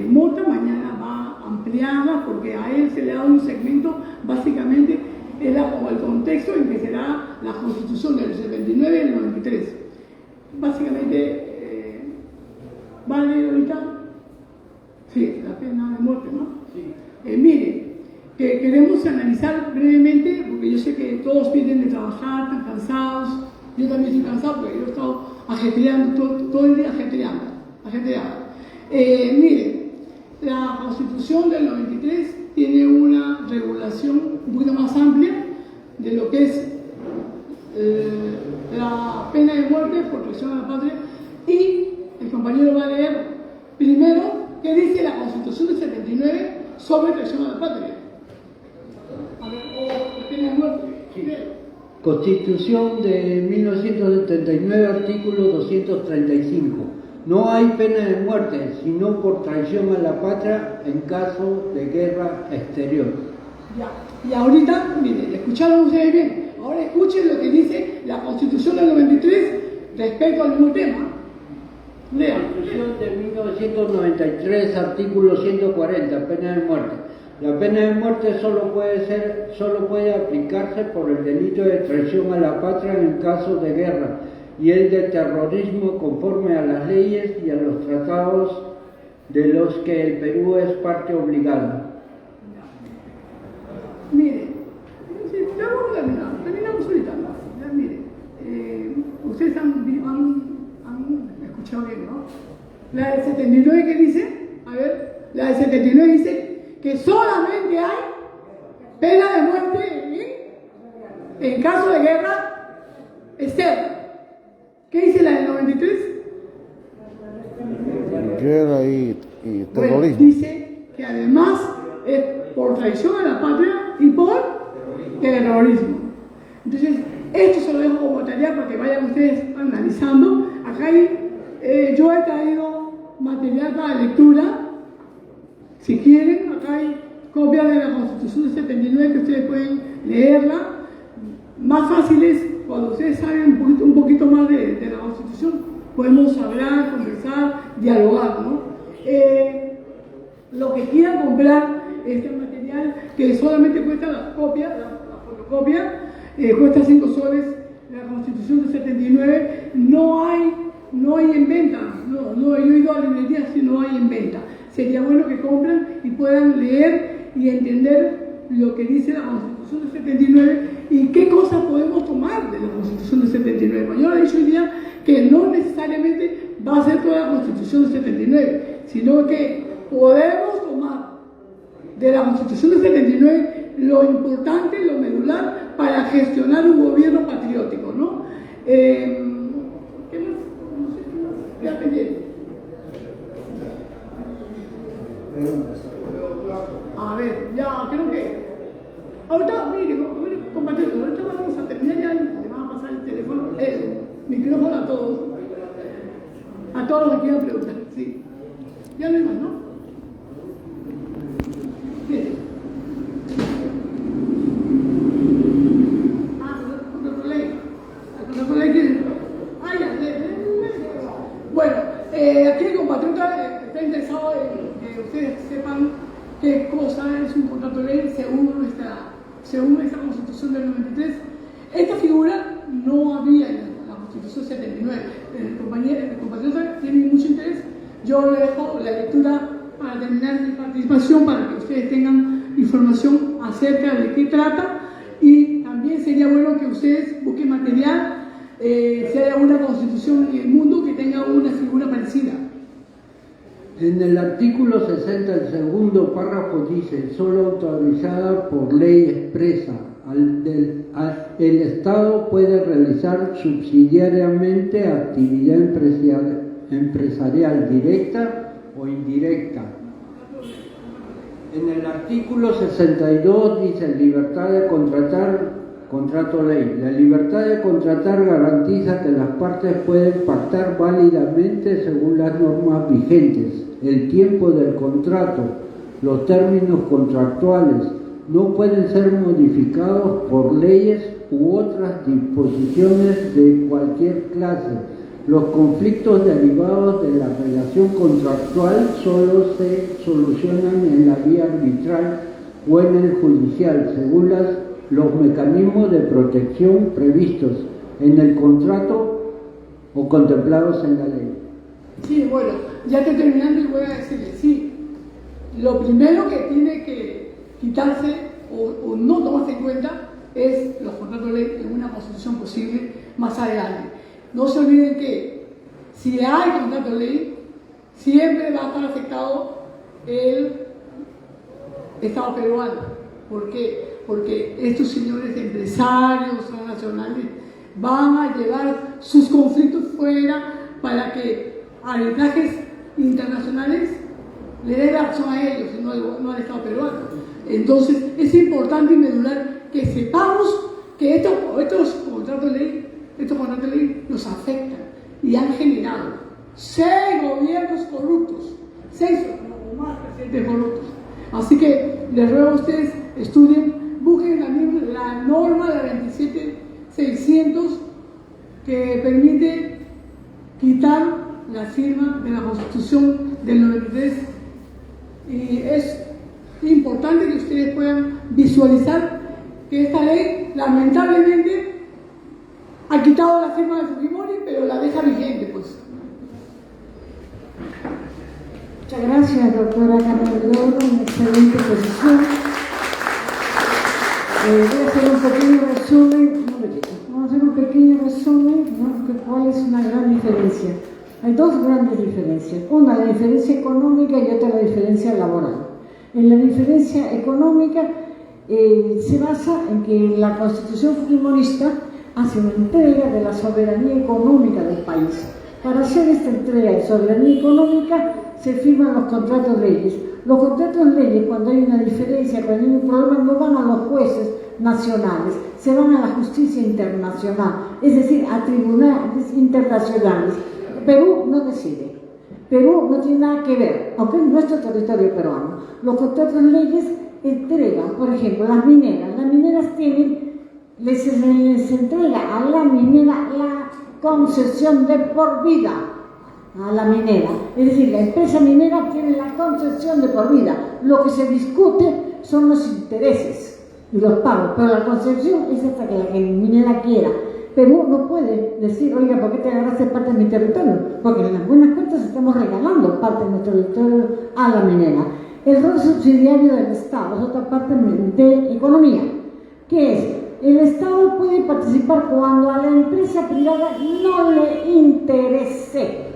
Mota mañana va a ampliarlas, porque a él se le ha dado un segmento, básicamente era como el contexto en que se da la Constitución del 79 y el 93. Básicamente, ¿va a leer ahorita? Sí, la pena de muerte, ¿no? Sí. Mire, que queremos analizar brevemente, porque yo sé que todos vienen de trabajar, están cansados, yo también estoy cansado porque yo he estado ajetreando todo el día, ajetreado. Mire, la Constitución del 93 tiene una regulación un poquito más amplia de lo que es la pena de muerte por traición a la patria, y el compañero va a leer primero qué dice la Constitución del 79 sobre traición a la patria. A ver, la pena de muerte. Constitución de 1979, artículo 235. No hay pena de muerte, sino por traición a la patria en caso de guerra exterior. Ya. Y ahorita, miren, escucharon ustedes bien. Ahora escuchen lo que dice la Constitución del 93 respecto al mismo tema. Lean. Constitución de 1993, artículo 140, pena de muerte. La pena de muerte solo puede aplicarse por el delito de traición a la patria en el caso de guerra, y el de terrorismo conforme a las leyes y a los tratados de los que el Perú es parte obligada. Mire, ya vamos a terminamos ahorita. Ya, mire, ustedes han escuchado bien, ¿no? La del 79 que dice, a ver, la del 79 dice que solamente hay pena de muerte en caso de guerra externa. ¿Qué dice la del 93? Guerra y terrorismo. Bueno, dice que además es por traición a la patria y por terrorismo. Entonces, esto se lo dejo como tarea para que vayan ustedes analizando. Acá yo he traído material para lectura. Si quieren, acá hay copias de la Constitución del 79 que ustedes pueden leerla. Más fácil es cuando ustedes saben un poquito más de la Constitución, podemos hablar, conversar, dialogar, ¿no? Lo que quieran comprar este material, que solamente cuesta la fotocopia, cuesta 5 soles, la Constitución del 79, no hay en venta, no he ido a la librería si no hay en venta. Sería bueno que compren y puedan leer y entender lo que dice la Constitución del 79 y qué cosas podemos tomar de la Constitución del 79. Yo le he dicho hoy día que no necesariamente va a ser toda la Constitución del 79, sino que podemos tomar de la Constitución del 79 lo importante, lo medular para gestionar un gobierno patriótico, ¿no? ¿Qué más? No sé qué más. Ya pendiente. A ver, ya creo que ahorita, mire, compañeros, ahorita vamos a terminar, ya le van a pasar el teléfono, el micrófono a todos los que quieran preguntar, sí. Ya no hay más, ¿no? Bien. Con ley que... ya, bueno, aquí el compatriota está interesado en que ustedes sepan qué cosa es un contrato de ley según esta Constitución del 93. Esta figura no había en la Constitución 79. El compañero tiene mucho interés. Yo le dejo la lectura para terminar mi participación, para que ustedes tengan información acerca de qué trata, y también sería bueno que ustedes busquen material, si hay alguna constitución en el mundo que tenga una figura parecida. En el artículo 60, el segundo párrafo dice: solo autorizada por ley expresa, el Estado puede realizar subsidiariamente actividad empresarial directa o indirecta. En el artículo 62 dice: libertad de contratar, contrato ley. La libertad de contratar garantiza que las partes pueden pactar válidamente según las normas vigentes el tiempo del contrato. Los términos contractuales no pueden ser modificados por leyes u otras disposiciones de cualquier clase. Los conflictos derivados de la relación contractual solo se solucionan en la vía arbitral o en el judicial, según los mecanismos de protección previstos en el contrato o contemplados en la ley. Sí, bueno, ya que terminando, y voy a decirle, sí, lo primero que tiene que quitarse o no tomarse en cuenta es los contratos de ley en una constitución posible más adelante. No se olviden que si hay contrato de ley, siempre va a estar afectado el Estado peruano. ¿Por qué? Porque estos señores empresarios transnacionales van a llevar sus conflictos fuera para que arbitrajes internacionales le den la acción a ellos y no al Estado peruano. Entonces es importante y medular que sepamos que estos contratos de ley nos afectan y han generado 6 gobiernos corruptos, 6 o más presidentes corruptos. Así que les ruego a ustedes, estudien, busquen la norma de la 27600 que permite quitar la firma de la Constitución del 93, y es importante que ustedes puedan visualizar que esta ley lamentablemente ha quitado la firma de Fujimori, pero la deja vigente, pues. Muchas gracias, doctora Carmen Loro, una excelente posición. Voy a hacer un pequeño resumen, vamos a hacer un pequeño resumen, ¿no? ¿Cuál es una gran diferencia? Hay dos grandes diferencias, una la diferencia económica y otra la diferencia laboral. En la diferencia económica se basa en que la Constitución fujimorista hace una entrega de la soberanía económica del país. Para hacer esta entrega de soberanía económica se firman los contratos de leyes. Los contratos de leyes, cuando hay una diferencia, cuando hay un problema, no van a los jueces nacionales, se van a la justicia internacional, es decir, a tribunales internacionales. Perú no decide, Perú no tiene nada que ver, aunque es nuestro territorio peruano. Los contratos de leyes entregan, por ejemplo, las mineras tienen, les entrega a la minera la concesión de por vida a la minera, es decir, la empresa minera tiene la concesión de por vida. Lo que se discute son los intereses y los pagos, pero la concesión es hasta que la minera quiera. Perú no puede decir, oiga, ¿por qué te agarraste parte de mi territorio? Porque en las buenas cuentas estamos regalando parte de nuestro territorio a la minera. El rol subsidiario del Estado es otra parte de economía, que es, el Estado puede participar cuando a la empresa privada no le interese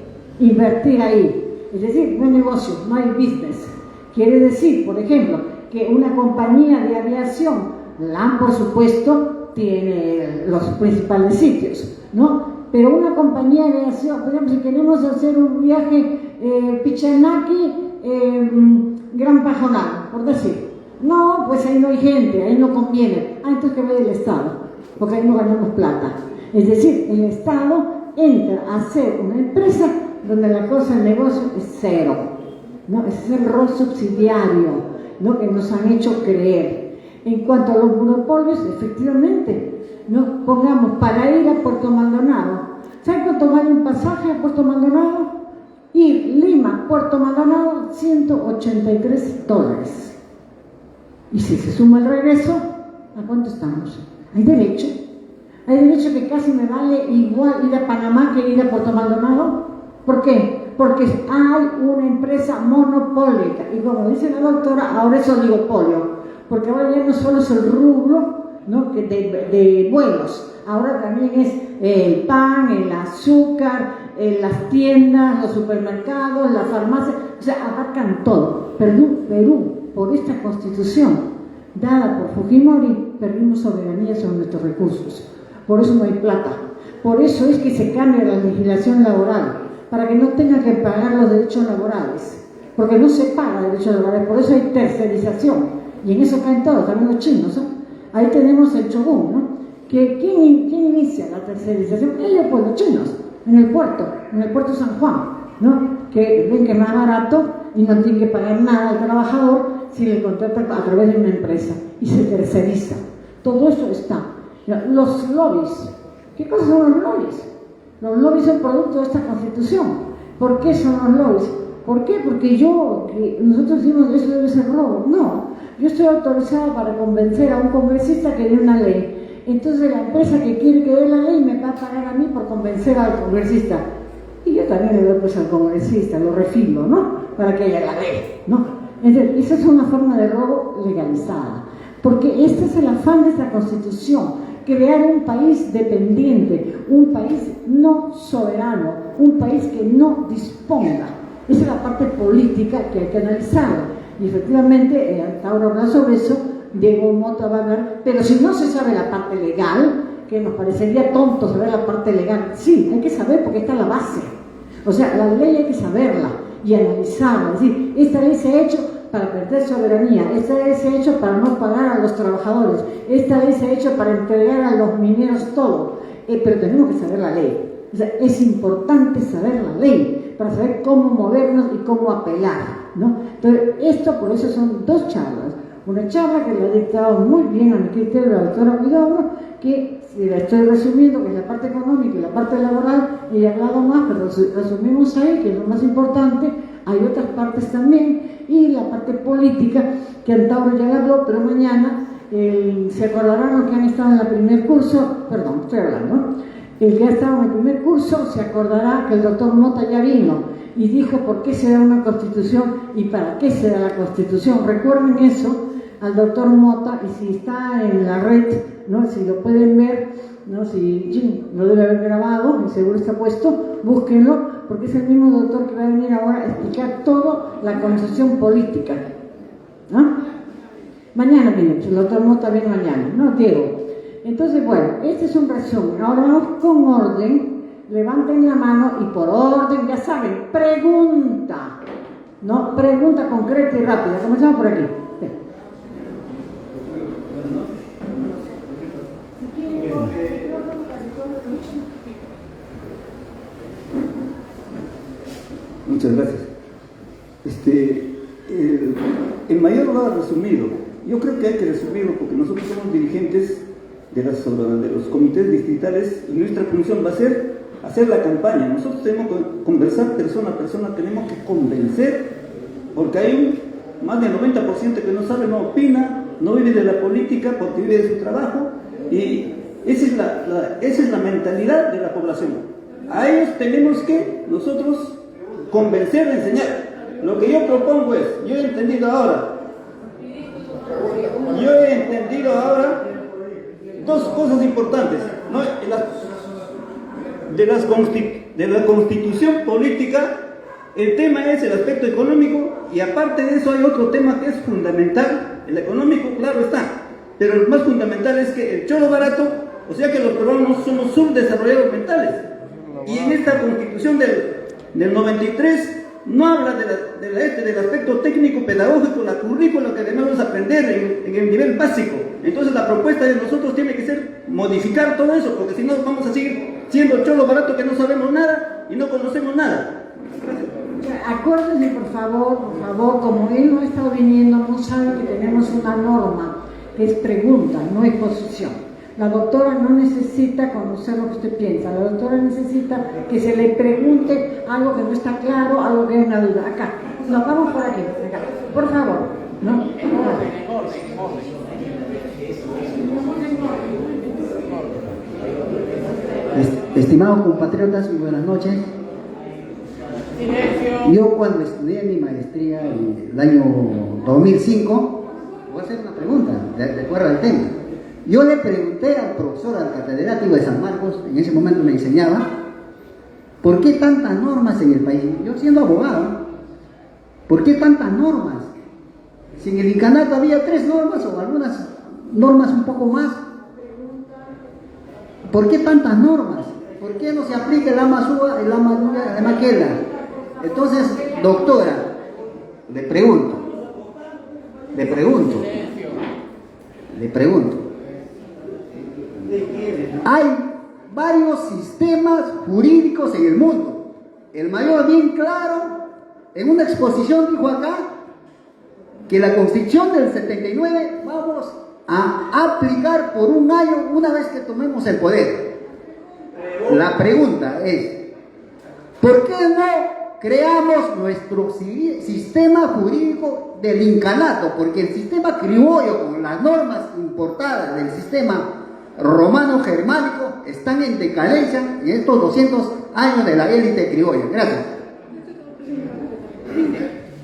invertir ahí. Es decir, no hay negocio, no hay business. Quiere decir, por ejemplo, que una compañía de aviación, LAM por supuesto, tiene los principales sitios, ¿no? Pero una compañía de aviación, por ejemplo, si queremos hacer un viaje Pichanaki, Gran Pajonal, por decir, no, pues ahí no hay gente, ahí no conviene. Entonces que vaya el Estado, porque ahí no ganamos plata. Es decir, el Estado entra a ser una empresa donde la cosa del negocio es cero, ¿no? Ese es el rol subsidiario, ¿no? Que nos han hecho creer. En cuanto a los monopolios, efectivamente, ¿no? Pongamos, para ir a Puerto Maldonado, ¿saben cuánto vale un pasaje a Puerto Maldonado? Ir Lima, Puerto Maldonado, $183. Y si se suma el regreso, ¿a cuánto estamos? Hay derecho. Hay derecho que casi me vale igual ir a Panamá que ir a Puerto Maldonado. ¿Por qué? Porque hay una empresa monopólica. Y como dice la doctora, ahora es oligopolio. Porque ahora ya no solo es el rubro, ¿no?, de vuelos. Ahora también es el pan, el azúcar, las tiendas, los supermercados, las farmacias. O sea, abarcan todo. Perú, por esta constitución dada por Fujimori, perdimos soberanía sobre nuestros recursos. Por eso no hay plata. Por eso es que se cambia la legislación laboral, para que no tenga que pagar los derechos laborales. Porque no se paga derechos laborales, por eso hay tercerización. Y en eso caen todos, también los chinos, ¿no? Ahí tenemos el Chogún, ¿no? ¿Quién inicia la tercerización? Ellos, pues, los chinos, en el puerto San Juan, ¿no? Que ven que es más barato y no tienen que pagar nada al trabajador si le contratan a través de una empresa y se terceriza. Todo eso está. Los lobbies. ¿Qué cosas son los lobbies? Los lobbies son producto de esta constitución. ¿Por qué son los lobbies? ¿Por qué? Porque nosotros decimos eso debe ser robo. No, yo estoy autorizada para convencer a un congresista que dé una ley. Entonces la empresa que quiere que dé la ley me va a pagar a mí por convencer al congresista. Y yo también le doy pues al congresista, lo refilo, ¿no? Para que haya la ley, ¿no? Entonces, esa es una forma de robo legalizada. Porque este es el afán de esta constitución. Crear un país dependiente, un país no soberano, un país que no disponga. Esa es la parte política que hay que analizar. Y efectivamente, ahora hablar sobre eso, Diego Mota va a hablar, pero si no se sabe la parte legal, que nos parecería tonto saber la parte legal, sí, hay que saber porque está la base. O sea, la ley hay que saberla y analizarla. Es decir, esta ley se ha hecho para perder soberanía, esta ley se ha hecho para no pagar a los trabajadores, esta ley se ha hecho para entregar a los mineros todo, pero tenemos que saber la ley. O sea, es importante saber la ley para saber cómo movernos y cómo apelar, ¿no? Entonces, por eso son dos charlas. Una charla que la ha dictado muy bien a mi criterio la doctora Huidobro, que si la estoy resumiendo, que es la parte económica y la parte laboral, y he hablado más, pero resumimos ahí, que es lo más importante. Hay otras partes también, y la parte política, que Antauro ya habló, pero mañana se acordarán los que han estado en el primer curso, perdón, estoy hablando, ¿no? El que ha estado en el primer curso se acordará que el doctor Mota ya vino y dijo por qué se da una constitución y para qué se da la constitución. Recuerden eso al doctor Mota, y si está en la red, ¿no?, si lo pueden ver, ¿no?, si lo debe haber grabado y seguro está puesto, búsquenlo, porque es el mismo doctor que va a venir ahora a explicar toda la concepción política, ¿no? Mañana viene, el doctor Mota viene mañana, ¿no, Diego? Entonces, bueno, este es un resumen. Ahora vamos con orden. Levanten la mano y por orden, ya saben, pregunta, ¿no? Pregunta concreta y rápida. Comenzamos por aquí. Muchas gracias. El mayor lo ha resumido. Yo creo que hay que resumirlo porque nosotros somos dirigentes de los comités distritales y nuestra función va a ser hacer la campaña. Nosotros tenemos que conversar persona a persona, tenemos que convencer, porque hay más del 90% que no sabe, no opina, no vive de la política porque vive de su trabajo, y esa es la mentalidad de la población. A ellos tenemos que nosotros convencer, enseñar. Lo que yo propongo es, yo he entendido ahora dos cosas importantes, ¿no? De la constitución política. El tema es el aspecto económico, y aparte de eso hay otro tema que es fundamental. El económico, claro está, pero lo más fundamental es que el choro barato, o sea que los peruanos somos subdesarrollados mentales, y en esta constitución del 93 no habla del aspecto técnico pedagógico, la currícula que debemos aprender en el nivel básico. Entonces la propuesta de nosotros tiene que ser modificar todo eso, porque si no vamos a seguir siendo cholo barato que no sabemos nada y no conocemos nada. Acuérdense por favor, como él no ha estado viniendo, no sabe que tenemos una norma que es pregunta, no exposición. La doctora no necesita conocer lo que usted piensa, la doctora necesita que se le pregunte algo que no está claro, algo que es una duda. Acá, nos vamos por aquí, acá, por favor, ¿no? Estimados compatriotas, muy buenas noches. Yo cuando estudié mi maestría en el año 2005, voy a hacer una pregunta, de acuerdo al tema. Yo le pregunté al profesor, al catedrático de San Marcos, en ese momento me enseñaba, ¿por qué tantas normas en el país? Yo siendo abogado, ¿por qué tantas normas? Si en el incanato había 3 normas o algunas normas un poco más, ¿por qué tantas normas? ¿Por qué no se aplica el AMASUA, el AMAQUELA? Entonces, doctora, le pregunto, hay varios sistemas jurídicos en el mundo. El mayor bien claro, en una exposición dijo acá, que la Constitución del 79 vamos a aplicar por un año una vez que tomemos el poder. La pregunta es, ¿por qué no creamos nuestro sistema jurídico del incanato? Porque el sistema criollo con las normas importadas del sistema romano-germánico están en decadencia en estos 200 años de la élite criolla. Gracias.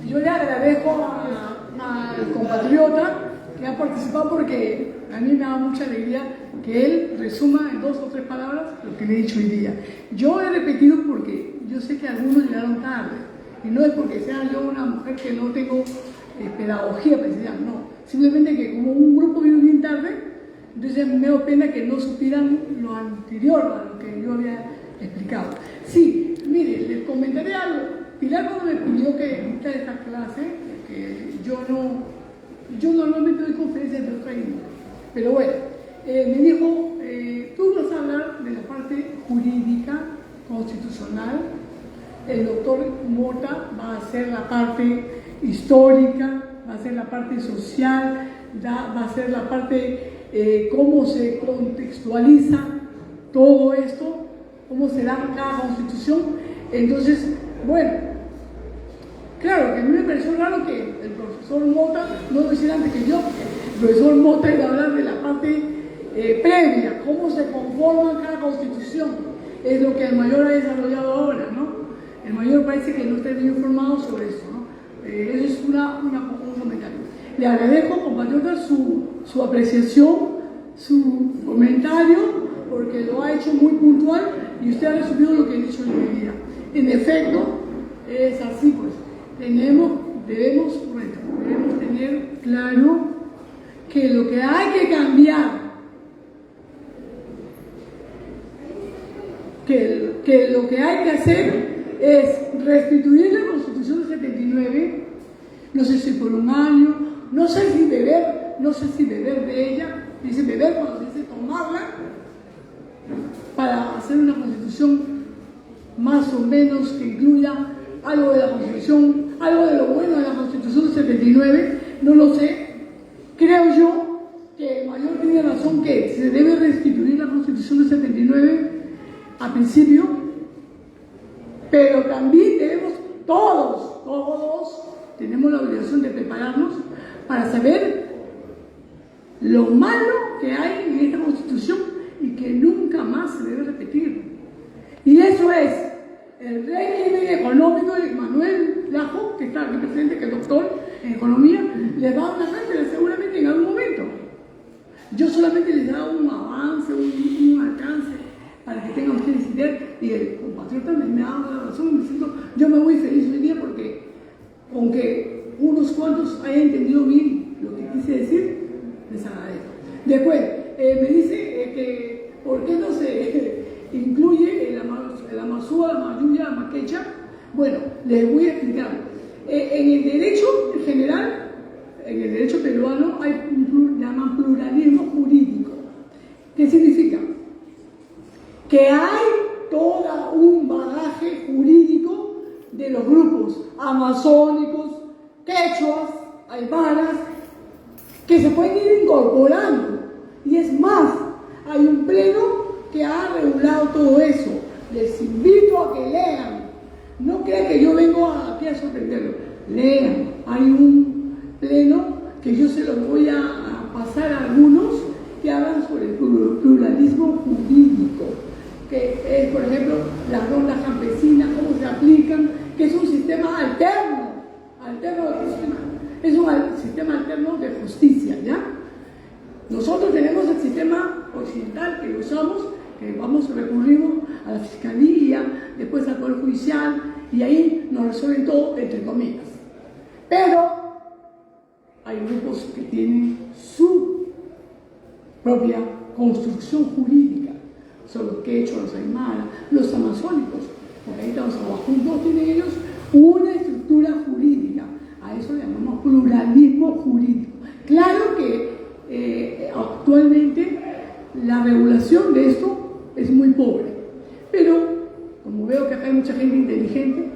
Yo le agradezco al compatriota que ha participado porque a mí me da mucha alegría que él resuma en 2 o 3 palabras lo que le he dicho hoy día. Yo he repetido porque yo sé que algunos llegaron tarde y no es porque sea yo una mujer que no tengo pedagogía para enseñar, no, simplemente que como un grupo vino bien tarde, entonces me da pena que no supieran lo anterior a lo que yo había explicado. Sí, mire, les comentaré algo. Pilar cuando me pidió que dicta esta clase, que yo normalmente doy conferencias de otra índole, pero bueno, me dijo, tú vas a hablar de la parte jurídica, constitucional, el doctor Mota va a hacer la parte histórica, va a hacer la parte social, va a hacer la parte cómo se contextualiza todo esto, cómo se da cada constitución. Entonces, bueno, claro que a mí me pareció raro que el profesor Mota no lo hiciera antes que yo, porque el profesor Mota iba a hablar de la parte previa, cómo se conforma cada constitución, es lo que el mayor ha desarrollado ahora, ¿no? El mayor parece que no está bien informado sobre eso, ¿no? Eso es un comentario. Le agradezco, compatriota, su apreciación, su comentario, porque lo ha hecho muy puntual y usted ha resumido lo que he dicho en mi vida. En efecto, es así, pues, debemos tener claro que lo que hay que cambiar, que lo que hay que hacer es restituir la Constitución del 79, no sé si por un año, no sé si beber de ella, dice beber cuando se dice tomarla, para hacer una Constitución más o menos que incluya algo de la Constitución, algo de lo bueno de la Constitución del 79, no lo sé. Creo yo que el mayor tiene razón que se debe restituir la Constitución del 79 a principio, pero también debemos todos tenemos la obligación de prepararnos para saber lo malo que hay en esta Constitución y que nunca más se debe repetir. Y eso es el régimen económico de Manuel Lajo, que está aquí presente, que es doctor en economía, les va a dar una cátedra seguramente en algún momento. Yo solamente les he dado un avance, un alcance, para que tengan ustedes idea, y el compatriota me ha dado la razón, yo me voy feliz hoy día porque, aunque unos cuantos hayan entendido bien lo que quise decir, les agradezco. Después, me dice que ¿por qué no se incluye el AMASUA, la Mayuya, la Maquecha? Bueno, les voy a explicar. En el derecho en general, en el derecho peruano, hay llaman pluralismo jurídico. ¿Qué significa? Que hay todo un bagaje jurídico de los grupos amazónicos, quechuas, aymaras, que se pueden ir incorporando. Y es más, hay un pleno que ha regulado todo eso. Les invito a que lean. No crean que yo vengo aquí a sorprenderlos. Lean. Hay un pleno que yo se los voy a pasar a algunos que hablan sobre el pluralismo jurídico, que es las rondas campesinas, cómo se aplican, que es un sistema alterno de sistema, es un sistema alterno de justicia, ¿ya? Nosotros tenemos el sistema occidental que lo usamos, que recurrimos a la fiscalía, después al poder judicial, y ahí nos resuelven todo, entre comillas. Pero hay grupos que tienen su propia construcción jurídica, son los quechua, los aymara, los amazónicos, porque ahí estamos juntos, tienen ellos una estructura jurídica, a eso le llamamos pluralismo jurídico. Claro que actualmente la regulación de esto es muy pobre, pero como veo que acá hay mucha gente inteligente,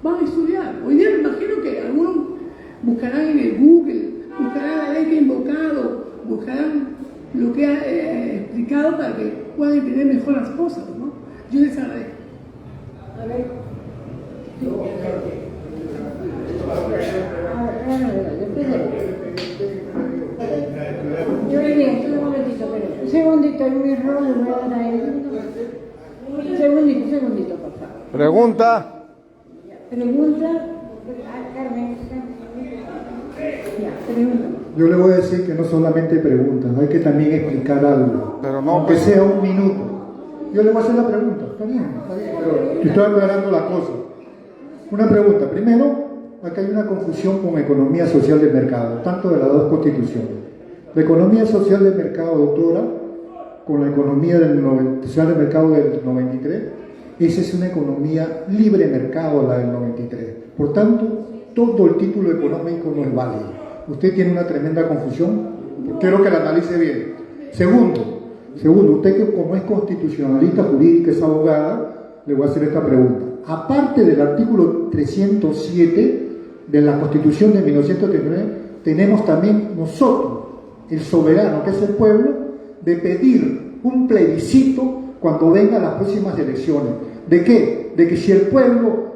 van a estudiar. Hoy día me imagino que algunos buscarán en el Google, buscarán la ley que he invocado, buscarán lo que ha explicado para que puedan entender mejor las cosas, ¿no? Yo les agradezco. A ver. Yo le digo, un momentito, pero un segundito, en mi rol le voy a dar a él. Un segundito, por favor. Pregunta. Pregunta a Carmen. Ya, pregunta. Yo le voy a decir que no solamente preguntas, hay que también explicar algo, Pero no, aunque pues, sea un minuto. Yo le voy a hacer la pregunta, está bien, pero estoy aclarando la cosa. Una pregunta, primero, acá hay una confusión con economía social de mercado, tanto de las dos constituciones. La economía social de mercado, doctora, con la economía social de mercado del 93, esa es una economía libre mercado, la del 93. Por tanto, todo el título económico no es válido. Usted tiene una tremenda confusión, quiero que la analice bien. Segundo, usted que como es constitucionalista jurídica, es abogada, le voy a hacer esta pregunta. Aparte del artículo 307 de la Constitución de 1939, tenemos también nosotros, el soberano, que es el pueblo, de pedir un plebiscito cuando vengan las próximas elecciones. ¿De qué? De que si el pueblo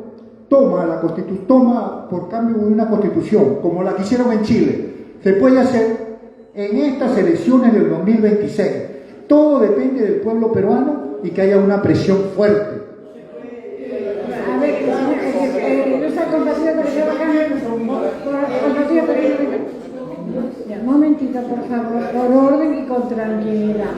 toma por cambio de una constitución, como la que hicieron en Chile, se puede hacer en estas elecciones del 2026. Todo depende del pueblo peruano y que haya una presión fuerte. A ver, no está compartido con el un momentito, por favor, por orden y con tranquilidad.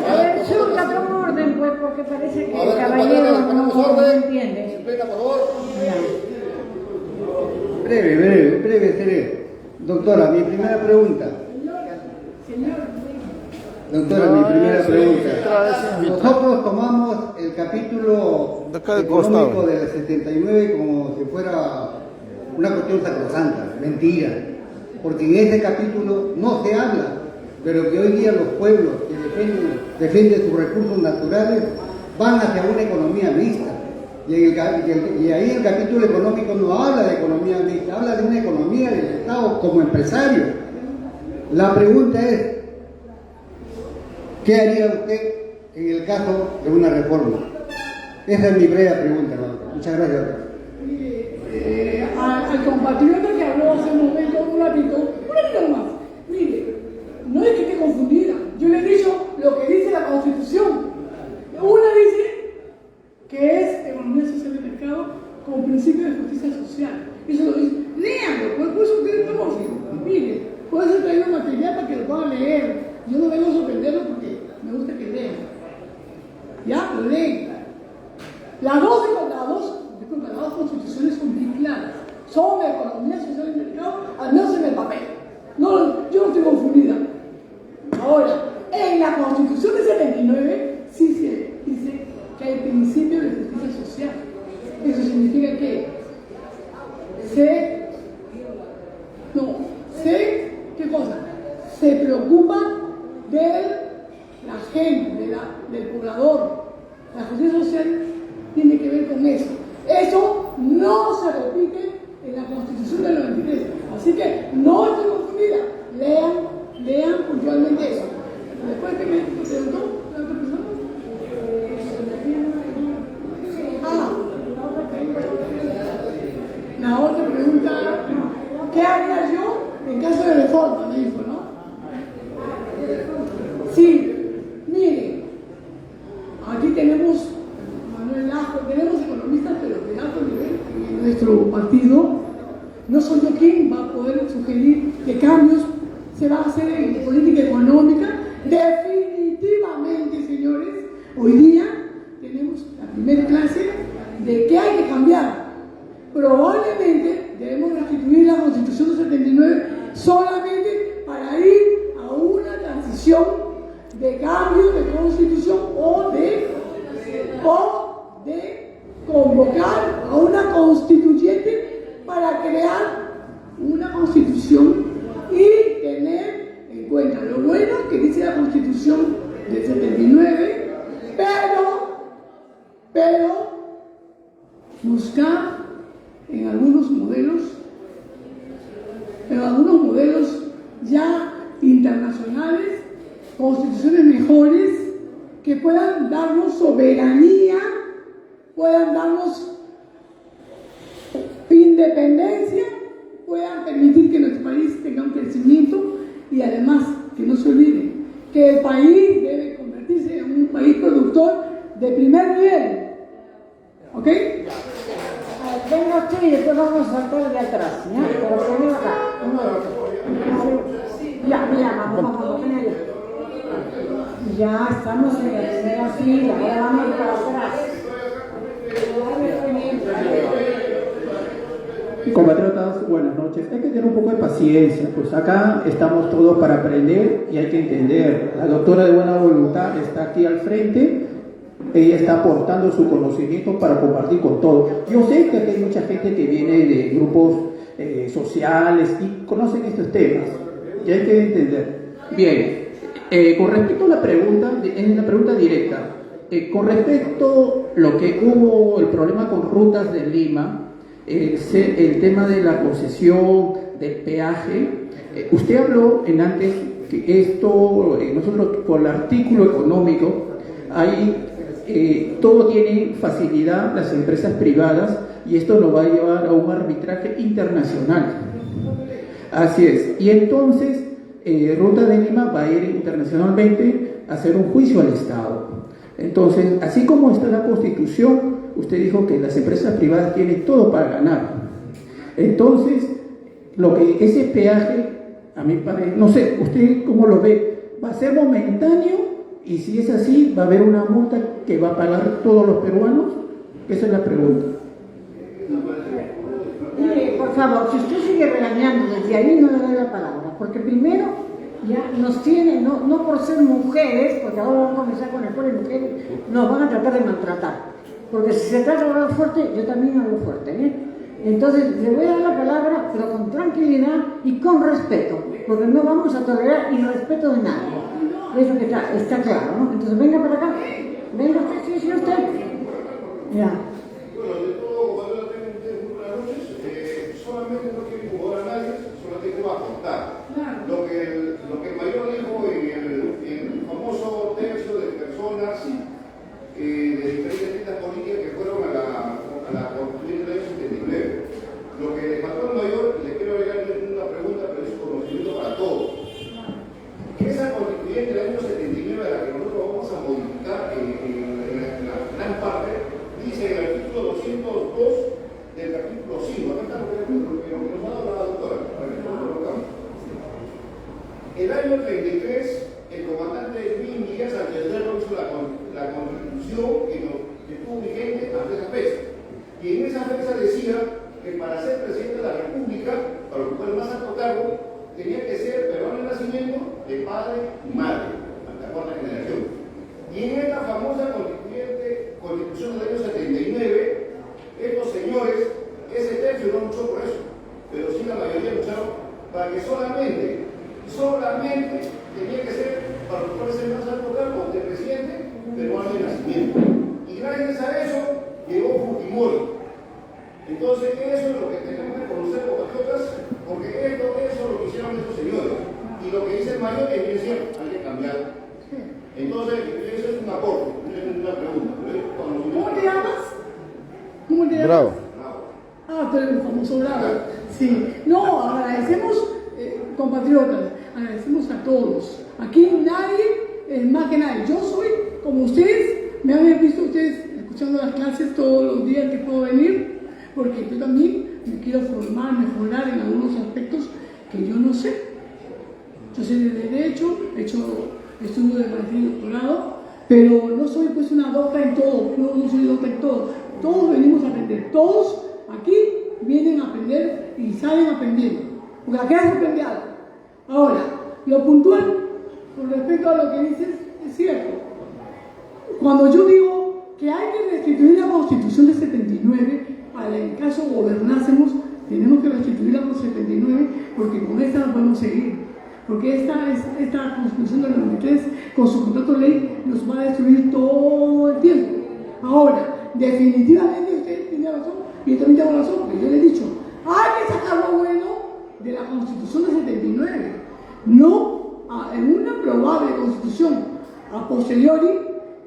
A ver, surta con orden, pues, porque parece que el caballero no entiende. Breve seré. Doctora, mi primera pregunta. Nosotros tomamos el capítulo económico del 79 como si fuera una cuestión sacrosanta, mentira, porque en ese capítulo no se habla, pero que hoy día los pueblos que defienden sus recursos naturales van hacia una economía mixta. Y ahí el capítulo económico no habla de economía mixta, habla de una economía del Estado como empresario. La pregunta es, ¿qué haría usted en el caso de una reforma? Esa es mi breve pregunta, hermano. Muchas gracias, doctor. Al compatriota que habló hace un momento, un ratito más. Mire, no es que esté confundida. Yo le he dicho lo que dice la Constitución. Una dice que es economía social de mercado con principio de justicia social. Eso lo dice. Léanlo, por eso ustedes estamos. Mire, por eso traigo material para que lo puedan leer. Yo no vengo a sorprenderlo porque me gusta que lean. Ya, lo leen. Las dos constituciones son muy claras. Son de economía social y mercado, al menos en el papel. No, yo no estoy confundida. Ahora, en la Constitución de 79 sí se dice que hay principio de justicia social. Eso significa que ¿qué cosa? Se preocupa de la gente, del poblador. La justicia social tiene que ver con eso. Eso no se repite en la Constitución del 93. Así que no estoy confundida. Lean puntualmente eso. Después que me preguntó la otra persona. La otra pregunta, ¿qué haría yo en caso de reforma? Me dijo, ¿no? Sí. Hoy día tenemos la primera clase de qué hay que cambiar. Probablemente debemos restituir la Constitución del 79 solamente para ir a una transición de cambio de Constitución o de convocar a una constituyente para crear una Constitución y tener en cuenta lo bueno que dice la Constitución del 79, pero buscar en algunos modelos ya internacionales constituciones mejores que puedan darnos soberanía, puedan darnos independencia, puedan permitir que nuestro país tenga un crecimiento y además que no se olviden que el país debe convertirse en un país productor de primer nivel. ¿Ok? Venga usted y después vamos a saltar de atrás, ¿ya? Pero primero acá, uno de otro. Ya, vamos, ven allá. Ya estamos en la primera fila, ahora vamos para atrás. Compatriotas, buenas noches. Hay que tener un poco de paciencia, pues acá estamos todos para aprender y hay que entender. La doctora de buena voluntad está aquí al frente, ella está aportando su conocimiento para compartir con todos. Yo sé que aquí hay mucha gente que viene de grupos sociales y conocen estos temas y hay que entender. Bien, con respecto a la pregunta, es una pregunta directa. Con respecto a lo que hubo, el problema con Rutas de Lima, el tema de la concesión del peaje, usted habló en antes que esto, nosotros por el artículo económico, todo tiene facilidad las empresas privadas y esto nos va a llevar a un arbitraje internacional. Así es. Y entonces, Ruta de Lima va a ir internacionalmente a hacer un juicio al Estado. Entonces, así como está la Constitución, usted dijo que las empresas privadas tienen todo para ganar. Entonces, lo que ese peaje, a mí parece, no sé, ¿usted cómo lo ve? ¿Va a ser momentáneo? Y si es así, ¿va a haber una multa que va a pagar todos los peruanos? Esa es la pregunta. Mire, por favor, si usted sigue regañando desde ahí, no le doy la palabra, porque primero ya nos tienen, no por ser mujeres, porque ahora vamos a comenzar con el pueblo de mujeres, nos van a tratar de maltratar. Porque si se trata de hablar fuerte, yo también hablo fuerte, ¿eh? Entonces, le voy a dar la palabra, pero con tranquilidad y con respeto, porque no vamos a tolerar irrespeto de nadie. Eso que está claro, ¿no? Entonces, venga para acá. Venga usted, sí, usted. Ya. Bueno, de todo, cuando yo tengo ustedes muy buenas noches, solamente no quiero incomodar a nadie, solamente quiero aportar. Lo que el mayor dijo en el famoso tercio de personas de diferentes listas políticas que fueron a la constituyente del año 79. Lo que le faltó al mayor, le quiero agregar una pregunta, pero es un conocimiento para todos. Esa constituyente del año 79, a la que nosotros vamos a modificar en la gran parte, dice en el artículo 202 del capítulo 5, acá está lo que nos ha dado la doctora, para que nosotros lo colocamos. El año 33, el comandante Luis Miguel Sánchez Cerro hizo la constitución que estuvo vigente hasta esa fecha. Y en esa fecha decía que para ser presidente de la República, para ocupar el más alto cargo, tenía que ser peruano de nacimiento, de padre y madre, hasta la cuarta generación. Y en esta famosa constitución del año 79, estos señores, ese tercio no luchó por eso, pero sí la mayoría lucharon para que solamente tenía que ser para ocupar el más alto cargo de presidente peruano de nacimiento. Y gracias a eso llegó Fujimori. Entonces, eso es lo que tenemos que conocer, compatriotas, porque eso es lo que hicieron estos señores. Y lo que dice el mayor es bien cierto, hay que cambiar. Entonces, eso es un aporte, una pregunta. ¿Cómo te llamas? ¿Cómo te llamas? Bravo. Ah, tú eres el famoso Bravo. Sí. No, agradecemos, compatriotas, agradecemos a todos. Aquí nadie es más que nadie. Yo soy como ustedes, me han visto ustedes escuchando las clases todos los días que puedo venir, porque yo también me quiero formar, mejorar en algunos aspectos que yo no sé. Yo sé de Derecho, he hecho estudio de maestría y doctorado, Pero no soy pues una docta en todo, no soy docta en todo. Todos venimos a aprender, todos aquí vienen a aprender y salen aprendiendo. Porque acá se aprende algo. Ahora, lo puntual, con respecto a lo que dices, es cierto. Cuando yo digo que hay que restituir la Constitución del 79, para el caso gobernásemos, tenemos que restituir la Constitución del 79, porque con esta no podemos seguir. Porque esta Constitución del 93, con su contrato de ley, nos va a destruir todo el tiempo. Ahora, definitivamente usted tiene razón, y yo también tengo razón, porque yo le he dicho, hay que sacar lo bueno de la Constitución del 79. No, en una probable Constitución a posteriori,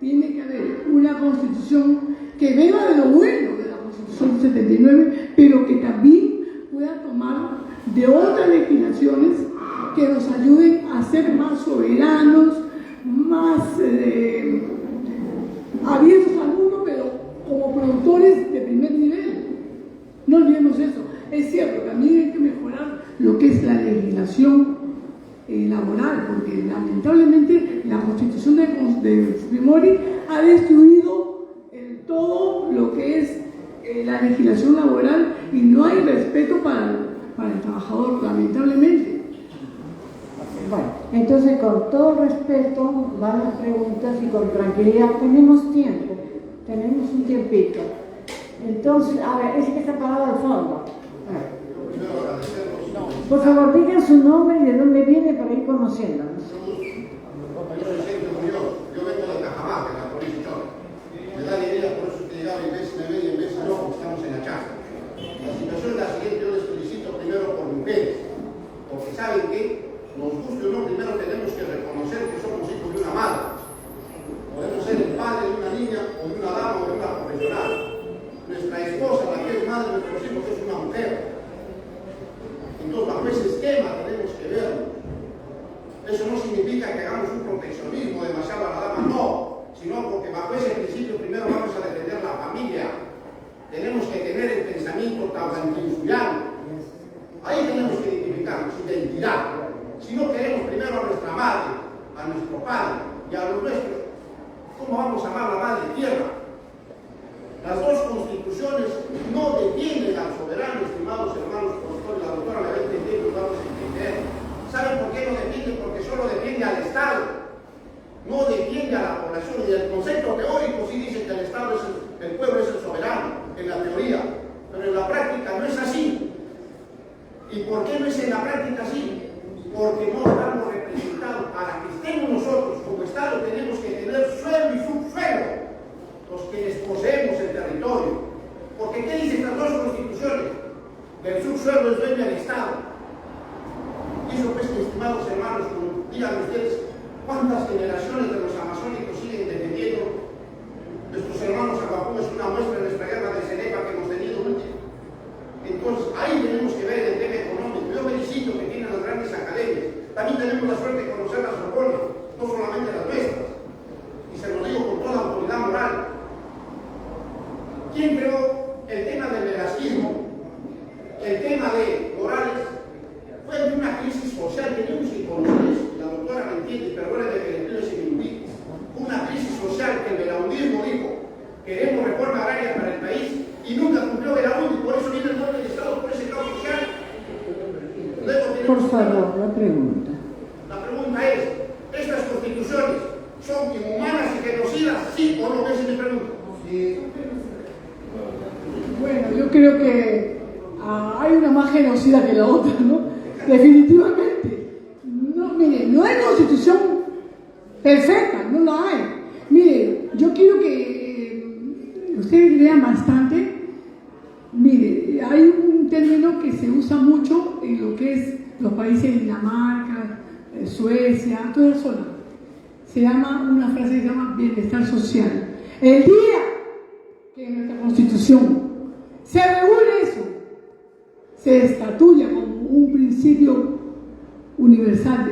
tiene que haber una Constitución que venga de lo bueno de la Constitución del 79, pero que también pueda tomar de otras legislaciones que nos ayuden a ser más soberanos, más abiertos al mundo, pero como productores de primer nivel. No olvidemos eso. Es cierto, también hay que mejorar lo que es la legislación laboral, porque lamentablemente la Constitución de Fujimori ha destruido todo lo que es la legislación laboral y no hay respeto para el trabajador, lamentablemente. Bueno, entonces con todo respeto van las preguntas y con tranquilidad. Tenemos tiempo, tenemos un tiempito. Entonces, a ver, ese que está parado al fondo. Por favor, digan su nombre y de dónde viene para ir conociéndonos. Compañero Vicente Muñoz, yo vengo de Cajamarca, la provincia. Me da la idea, por eso que llegaba en vez me ve y en vez no, porque estamos en la casa. La situación es la siguiente, yo les felicito primero por mujeres, porque saben que nos guste o no, primero tenemos que reconocer que somos hijos de una madre. Podemos ser el padre de una niña, o de una dama, o de una profesional. Nuestra esposa, la que es madre de nuestros hijos, es una mujer. Entonces, bajo ese esquema tenemos que verlo. Eso no significa que hagamos un proteccionismo demasiado a la dama, no, sino porque bajo ese principio primero vamos a defender la familia. Tenemos que tener el pensamiento tahuantinsullano. Ahí tenemos que identificarnos, identidad. Si no queremos primero a nuestra madre, a nuestro padre y a los nuestros, ¿cómo vamos a amar a la madre tierra? Las dos constituciones no defienden al soberano, estimados hermanos profesores, la doctora me va a entender y nos vamos a entender. ¿Saben por qué no defiende? Porque solo defiende al Estado, no defiende a la población. Y el concepto teórico sí dice que el Estado es el pueblo es el soberano, en la teoría, pero en la práctica no es así. ¿Y por qué no es en la práctica así? Porque no estamos representados. Para que estemos nosotros como Estado tenemos que tener suelo y subsuelo, los quienes poseemos el territorio. Porque ¿qué dicen las dos constituciones? Del subsuelo es dueño del Estado. Y eso pues, estimados hermanos, como digan ustedes, ¿cuántas generaciones de los amazónicos siguen defendiendo? Nuestros hermanos Aguapú es una muestra de nuestra guerra de Cenepa que hemos tenido último. Entonces, ahí tenemos que ver el tema económico. Yo felicito que tienen las grandes academias. También tenemos la suerte de conocer las Sorbona, no solamente las nuestras. Y se lo digo con toda autoridad moral. ¿Quién creó el tema del velasquismo? El tema de Morales fue de una crisis social que tenemos que conocer. La doctora me entiende, perdónenme que le pido ese minutito. Una crisis social que el belaundismo dijo: queremos reforma agraria para el país, y nunca cumplió Belaúnde, y por eso viene el golpe de Estado, por ese caos social. Por favor, la pregunta. La pregunta es: ¿estas constituciones son inhumanas y genocidas? ¿Sí o no? Esa es mi pregunta. Sí. Bueno, yo creo que hay una más genocida que la otra, ¿no? Definitivamente. No, mire, no hay constitución perfecta, no la hay. Mire, yo quiero que ustedes lean bastante. Mire, hay un término que se usa mucho en lo que es los países de Dinamarca, Suecia, toda la zona. Se llama, una frase que se llama bienestar social. El día que en nuestra constitución se regule eso, se estatuya como un principio universal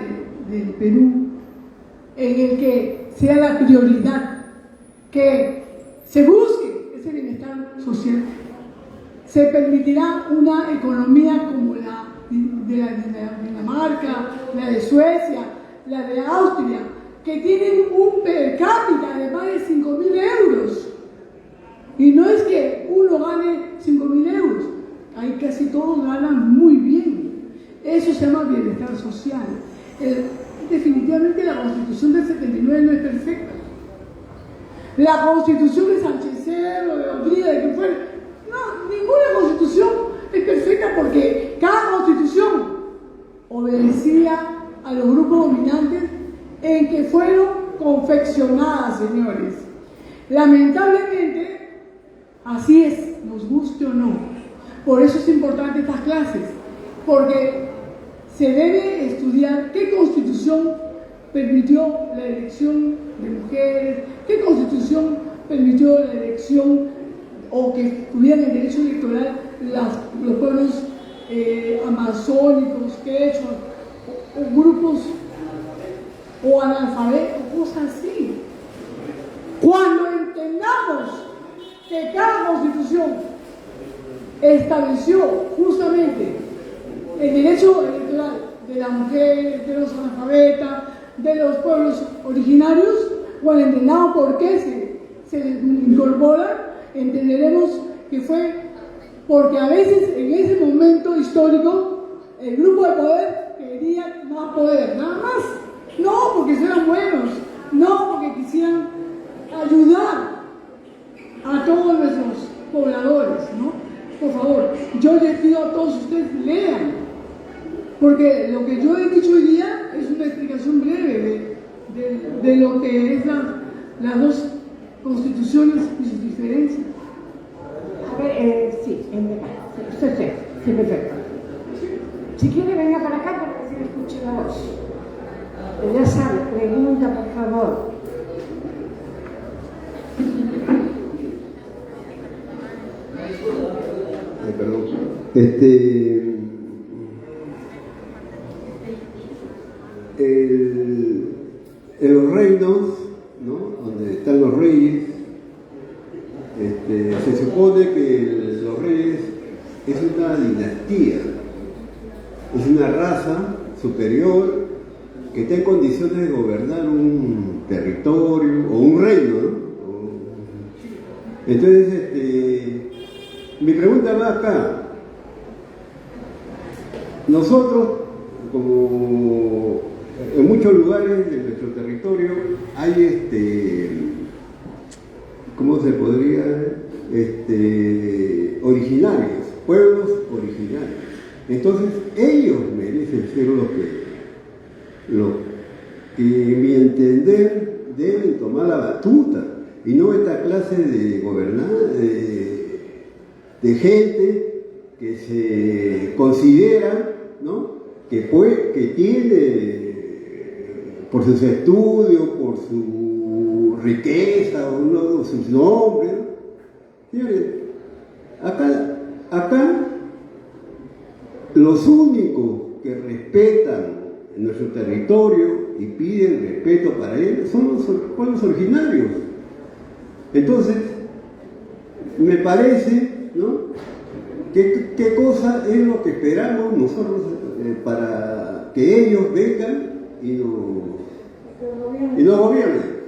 del Perú, en el que sea la prioridad que se busque ese bienestar social, se permitirá una economía como la de Dinamarca, la de Suecia, la de Austria, que tienen un per cápita de más de 5.000 euros. Y no es que uno gane 5.000 euros, ahí casi todos ganan muy bien. Eso se llama bienestar social. Definitivamente la Constitución del 79 no es perfecta. La Constitución de Sánchez Cerro, de Rodríguez, de quien fuera, no, ninguna Constitución es perfecta porque cada Constitución obedecía a los grupos dominantes en que fueron confeccionadas, señores. Lamentablemente, así es, nos guste o no. Por eso es importante estas clases, porque se debe estudiar qué constitución permitió la elección de mujeres, qué constitución permitió la elección o que tuvieran el derecho electoral los pueblos amazónicos, quechua, o grupos o analfabetos, cosas así. Cuando entendamos que cada constitución estableció justamente el derecho electoral de las mujeres, de los analfabetas, de los pueblos originarios, cuando entendamos por qué se incorporan, entenderemos que fue porque a veces en ese momento histórico el grupo de poder quería más poder, nada más. No porque fueran buenos, no porque quisieran ayudar a todos nuestros pobladores, ¿no? Por favor, yo les pido a todos ustedes lean, porque lo que yo he dicho hoy día es una explicación breve de lo que es las dos constituciones y sus diferencias. A ver, sí, sí, perfecto. Si quiere, venga para acá para que se le escuche la voz. Ya sabe, pregunta, por favor. Perdón. En los reinos, ¿no? Donde están los reyes, se supone que los reyes es una dinastía, es una raza superior que está en condiciones de gobernar un territorio o un reino, ¿no? Entonces, mi pregunta va acá. Nosotros, como en muchos lugares de nuestro territorio, hay ¿cómo se podría? Originarios, pueblos originarios. Entonces, ellos merecen ser los que, en mi entender, deben tomar la batuta y no esta clase de de gente que se considera, ¿no? que tiene, por sus estudios, por su riqueza, o sus nombres, ¿no? Señores, acá los únicos que respetan nuestro territorio y piden respeto para él son los pueblos originarios. Entonces, me parece, ¿no? ¿Qué cosa es lo que esperamos nosotros para que ellos vengan y nos gobiernen?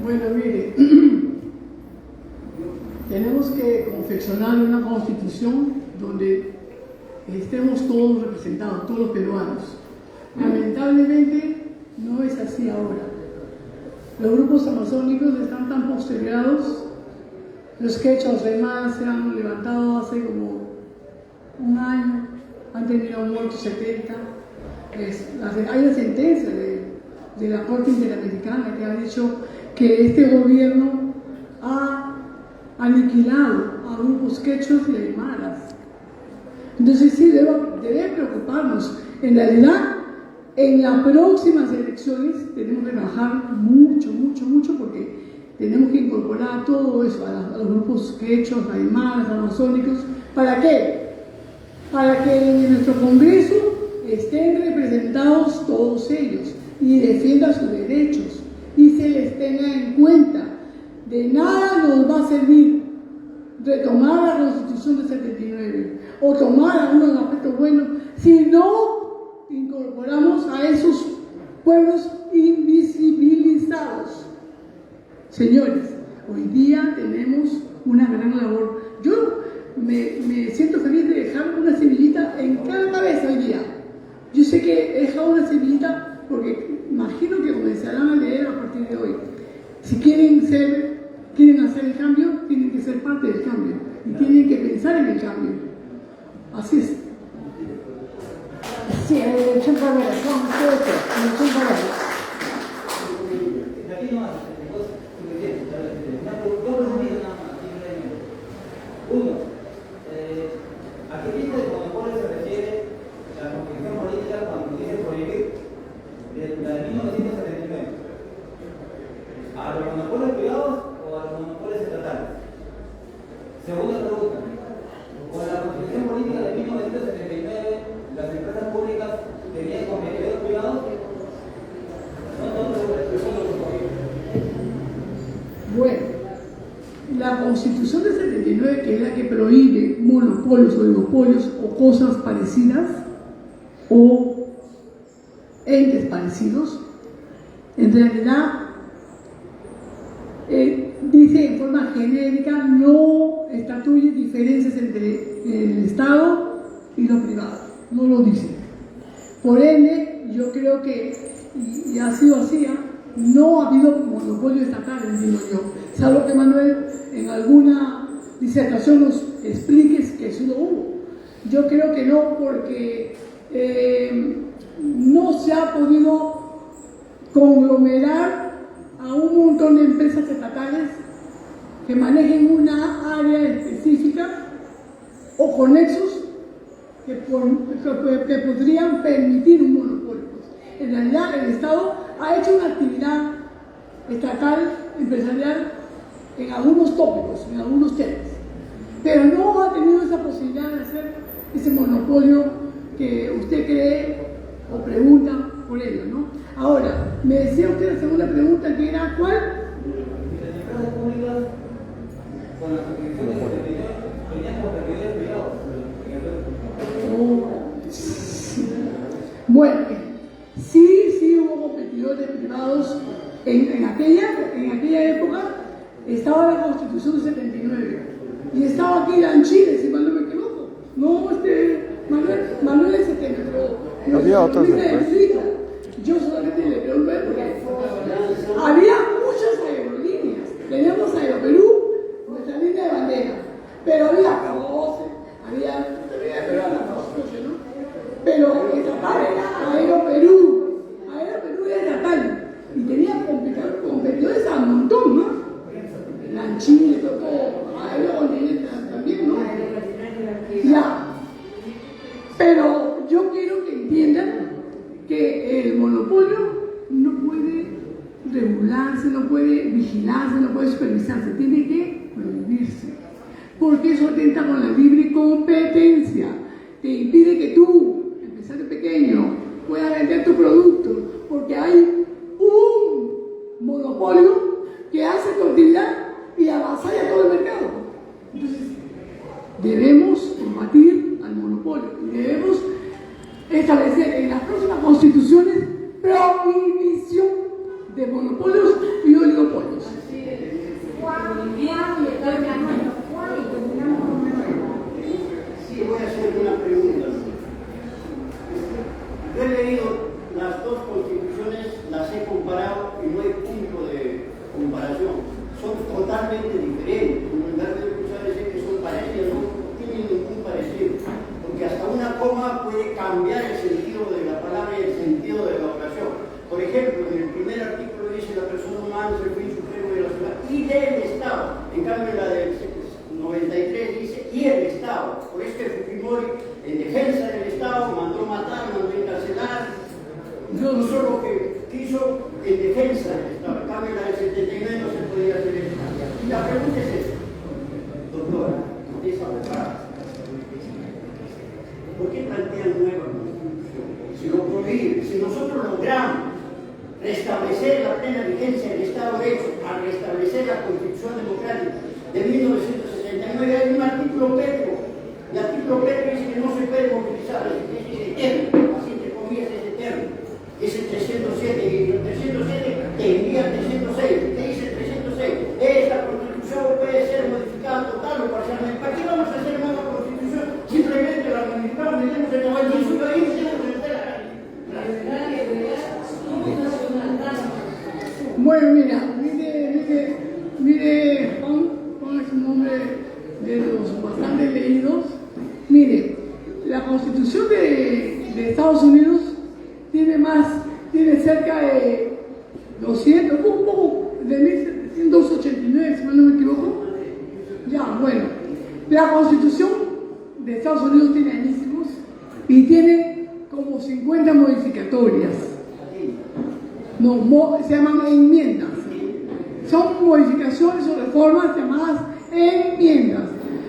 Bueno, mire, tenemos que confeccionar una constitución donde estemos todos representados, todos los peruanos. Lamentablemente no es así ahora. Los grupos amazónicos están tan postergados. Los quechos además se han levantado hace como un año, han tenido muertos 70. Hay una sentencia de la Corte Interamericana que ha dicho que este gobierno ha aniquilado a grupos quechos y aymaras. Entonces sí, debe preocuparnos. En realidad, en las próximas elecciones tenemos que trabajar mucho porque tenemos que incorporar todo eso a los grupos quechos, aymaras, amazónicos. ¿Para qué? Para que en nuestro Congreso estén representados todos ellos y defiendan sus derechos y se les tenga en cuenta. De nada nos va a servir retomar la Constitución del 79 o tomar algunos aspectos buenos si no incorporamos a esos pueblos invisibilizados. Señores, hoy día tenemos una gran labor. Yo me siento feliz de dejar una semillita en cada cabeza hoy día. Yo sé que he dejado una semillita porque imagino que comenzarán a leer a partir de hoy. Si quieren hacer el cambio, tienen que ser parte del cambio y tienen que pensar en el cambio. Así es. Sí, elección para ver, elección para ver. Uno, ¿a qué tipo de monopolio se refiere la constitución política cuando dice prohibir desde la de 1979? ¿A los monopolios privados o a los monopolios estatales? Segunda pregunta, con la constitución política de 1979, las empresas públicas tenían competidores privados. Bueno, la Constitución del 79, que es la que prohíbe monopolios, oligopolios o cosas parecidas o entes parecidos, en realidad dice en forma genérica, no estatuye diferencias entre el Estado y lo privado, no lo dice. Por ende, yo creo que, y ha sido así, no ha habido monopolio estatal, digo yo, salvo que Manuel en alguna disertación nos expliques que eso no hubo. Yo creo que no, porque no se ha podido conglomerar a un montón de empresas estatales que manejen una área específica o conexos que podrían permitir un monopolio. En realidad, el Estado ha hecho una actividad estatal, empresarial, en algunos tópicos, en algunos temas, pero no ha tenido esa posibilidad de hacer ese monopolio que usted cree o pregunta por ello, ¿no? Ahora, me decía usted la segunda pregunta, que era ¿cuál? Las empresas públicas con las constituciones tenían competidores privados. Bueno, sí hubo competidores privados en aquella época. Estaba la Constitución del 79 y estaba aquí la en Chile, si mal no me equivoco. No, Manuel es 70, pero había otras después. Yo solamente le pregunté porque había muchas aerolíneas. Teníamos Aeroperú, nuestra línea de bandera, pero había Cabose, había ¿no? Pero estatal era Aeroperú. Aeroperú era estatal y tenía competidores a un montón, ¿no? En Chile, todo, también, ¿no? Ya. Pero yo quiero que entiendan que el monopolio no puede regularse, no puede vigilarse, no puede supervisarse, tiene que prohibirse. Porque eso atenta con la libre competencia, te impide que tú, empresario pequeño, puedas vender tu producto, porque hay un monopolio que hace tu actividad y avasalla todo el mercado. Entonces, debemos combatir al monopolio y debemos establecer en las próximas constituciones prohibición de monopolios y oligopolios. Sí, voy a hacer una pregunta. Yo he leído las dos constituciones, las he comparado y no hay punto de comparación. Son totalmente diferentes. En lugar de escuchar decir que son parecidas, no tienen ningún parecido. Porque hasta una coma puede cambiar el sentido de la palabra y el sentido de la oración. Por ejemplo, en el primer artículo dice la persona humana es el fin supremo de la ciudad y del Estado. En cambio, la del 93 dice y el Estado. Por eso que Fujimori, en defensa del Estado, mandó matar, mandó encarcelar. No solo que quiso en defensa del Estado. En cambio, la del 79 no se podía hacer eso. Y la pregunta es esta, doctora, es abogada. ¿Por qué plantean nueva constitución? Si lo prohíben, si nosotros logramos restablecer la plena vigencia del Estado de Derecho, al restablecer la Constitución Democrática de 1979, hay un artículo pétreo. El artículo pétreo dice que no se puede movilizar, es eterno, así entre comillas es eterno. Es el 307 y el 307 te envía el 306. ¿Qué dice el 306? Bueno, mire, Juan es un hombre de los bastante leídos. Mire, la Constitución de Estados Unidos tiene cerca de 200, un poco de 1789, si mal no me equivoco. Ya, bueno, la Constitución de Estados Unidos tiene añísimos y tiene como 50 modificatorias. No, se llaman enmiendas. Son modificaciones o reformas llamadas enmiendas.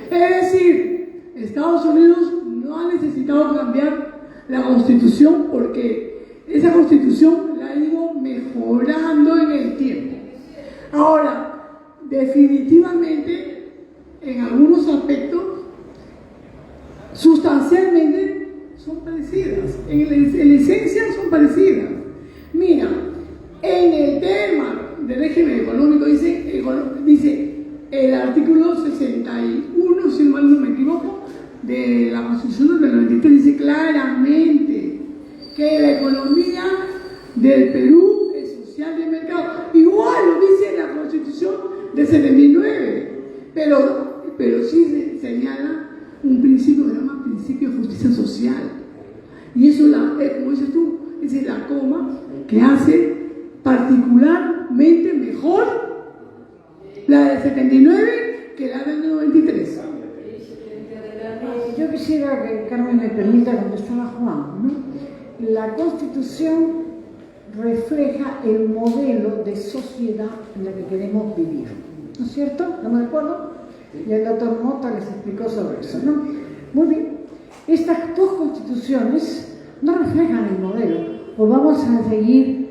Es decir, Estados Unidos no ha necesitado cambiar la Constitución porque esa Constitución la ha ido mejorando en el tiempo. Ahora, definitivamente, en algunos aspectos, sustancialmente son parecidas. En la esencia son parecidas. Mira, en el tema del régimen económico dice el artículo 61, si mal no me equivoco, de la Constitución del 93, dice claramente que la economía del Perú es social de mercado. Igual lo dice la Constitución del 79, pero sí señala un principio que se llama principio de justicia social. Y eso, como dices tú, esa es la coma que hace particularmente mejor la del 79 que la del 93. Yo quisiera que Carmen me permita contestar a Juan, ¿no? La Constitución refleja el modelo de sociedad en la que queremos vivir, ¿no es cierto? ¿Estamos de acuerdo? Y el doctor Mota les explicó sobre eso, ¿no? Muy bien. Estas dos constituciones no reflejan el modelo, o vamos a seguir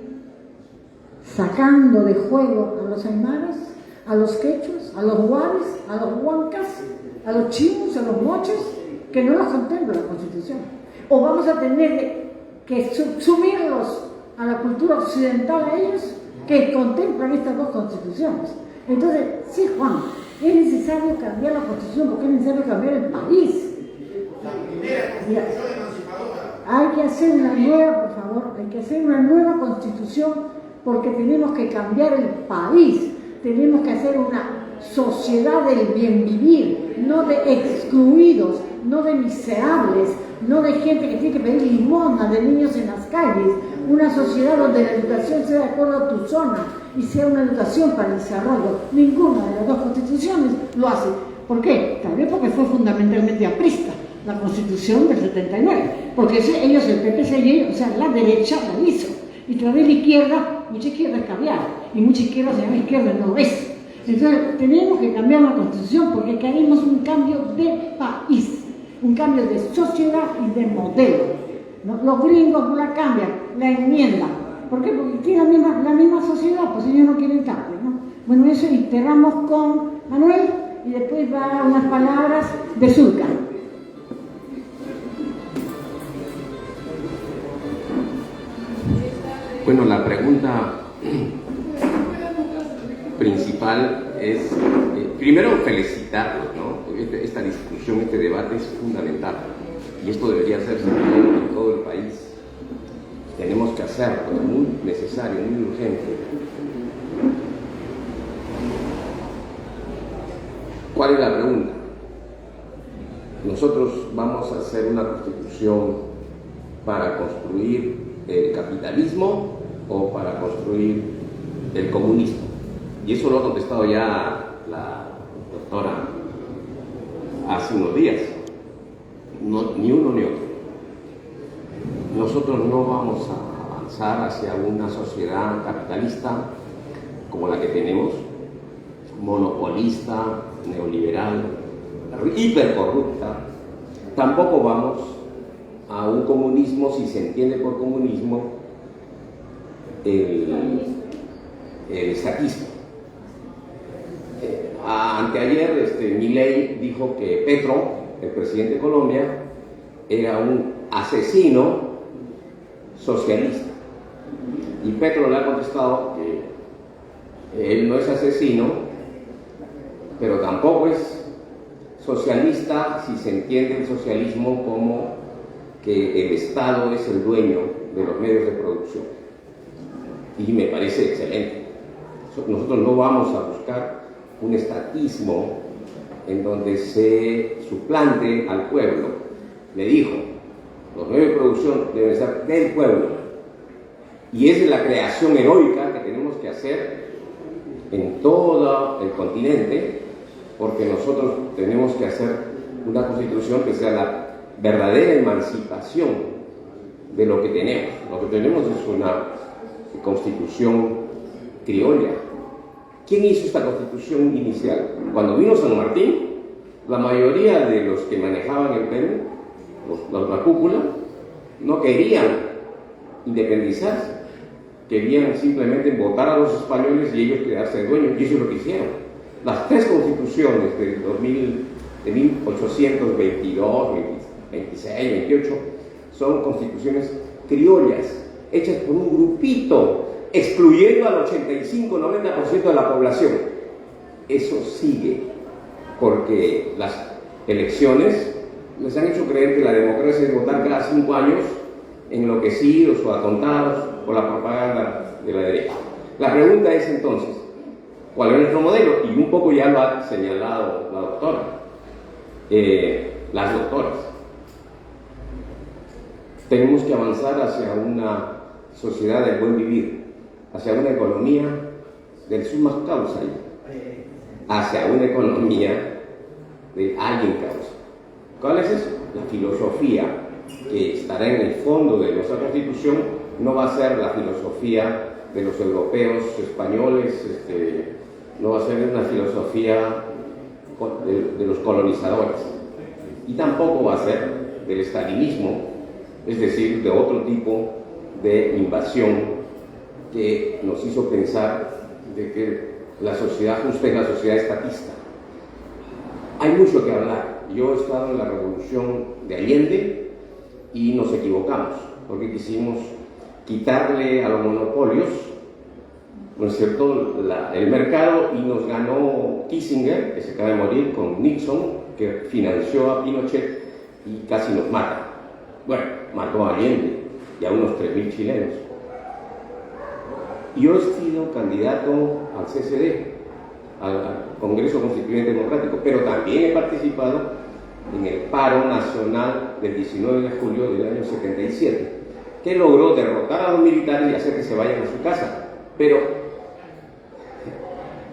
sacando de juego a los aymaras, a los quechos, a los huares, a los huancas, a los chinos, a los moches, que no los contempla la Constitución. O vamos a tener que subsumirlos a la cultura occidental a ellos, que contemplan estas dos constituciones. Entonces, sí, Juan, es necesario cambiar la Constitución porque es necesario cambiar el país. Mira, hay que hacer una nueva, por favor, hay que hacer una nueva Constitución porque tenemos que cambiar el país, tenemos que hacer una sociedad del bien vivir, no de excluidos, no de miserables, no de gente que tiene que pedir limosna, de niños en las calles, una sociedad donde la educación sea de acuerdo a tu zona y sea una educación para el desarrollo. Ninguna de las dos constituciones lo hace. ¿Por qué? Tal vez porque fue fundamentalmente aprista la Constitución del 79, porque ellos, el PPCI, o sea, la derecha la hizo, y todavía la izquierda, mucha izquierda es caviar, y mucha izquierda se llama izquierda no es. Entonces, tenemos que cambiar la Constitución porque queremos un cambio de país, un cambio de sociedad y de modelo. ¿No? Los gringos no la cambian, la enmiendan. ¿Por qué? Porque tienen la misma sociedad, pues ellos no quieren cambio, ¿no? Bueno, eso cerramos con Manuel y después va a unas palabras de Zulca. Bueno, la pregunta principal es, primero felicitarlos, ¿no? Esta discusión, este debate es fundamental y esto debería hacerse en todo el país. Tenemos que hacerlo, es muy necesario, muy urgente. ¿Cuál es la pregunta? Nosotros vamos a hacer una constitución para construir el capitalismo o para construir el comunismo. Y eso lo ha contestado ya la doctora hace unos días. No, ni uno ni otro. Nosotros no vamos a avanzar hacia una sociedad capitalista como la que tenemos, monopolista, neoliberal, hipercorrupta. Tampoco vamos a un comunismo, si se entiende por comunismo el estatismo. Anteayer Milei dijo que Petro, el presidente de Colombia, era un asesino socialista. Y Petro le ha contestado que él no es asesino, pero tampoco es socialista si se entiende el socialismo como que el Estado es el dueño de los medios de producción. Y me parece excelente. Nosotros no vamos a buscar un estatismo en donde se suplante al pueblo. Le dijo, los medios de producción deben ser del pueblo. Y esa es la creación heroica que tenemos que hacer en todo el continente, porque nosotros tenemos que hacer una constitución que sea la verdadera emancipación de lo que tenemos. Lo que tenemos es una constitución criolla. ¿Quién hizo esta constitución inicial? Cuando vino San Martín, la mayoría de los que manejaban el Perú, la cúpula, no querían independizarse, querían simplemente votar a los españoles y ellos quedarse dueños, y eso es lo que hicieron. Las tres constituciones de 1822, 26, 28, son constituciones criollas, hechas por un grupito, excluyendo al 85-90% de la población. Eso sigue, porque las elecciones les han hecho creer que la democracia es votar cada 5 años, enloquecidos o atontados por la propaganda de la derecha. La pregunta es entonces, ¿cuál es nuestro modelo? Y un poco ya lo ha señalado la doctora, las doctoras. Tenemos que avanzar hacia una sociedad del buen vivir, hacia una economía del summa causa, hacia una economía de alguien causa. ¿Cuál es eso? La filosofía que estará en el fondo de nuestra Constitución no va a ser la filosofía de los europeos, españoles, no va a ser una filosofía de los colonizadores, y tampoco va a ser del estalinismo, es decir, de otro tipo de invasión que nos hizo pensar de que la sociedad justa es la sociedad estatista. Hay mucho que hablar. Yo he estado en la revolución de Allende y nos equivocamos, porque quisimos quitarle a los monopolios, ¿no es cierto?, el mercado, y nos ganó Kissinger, que se acaba de morir, con Nixon, que financió a Pinochet y casi nos mata. Bueno, mató a Allende y a unos 3.000 chilenos. Yo he sido candidato al CCD, al Congreso Constituyente Democrático, pero también he participado en el paro nacional del 19 de julio del año 77, que logró derrotar a los militares y hacer que se vayan a su casa. Pero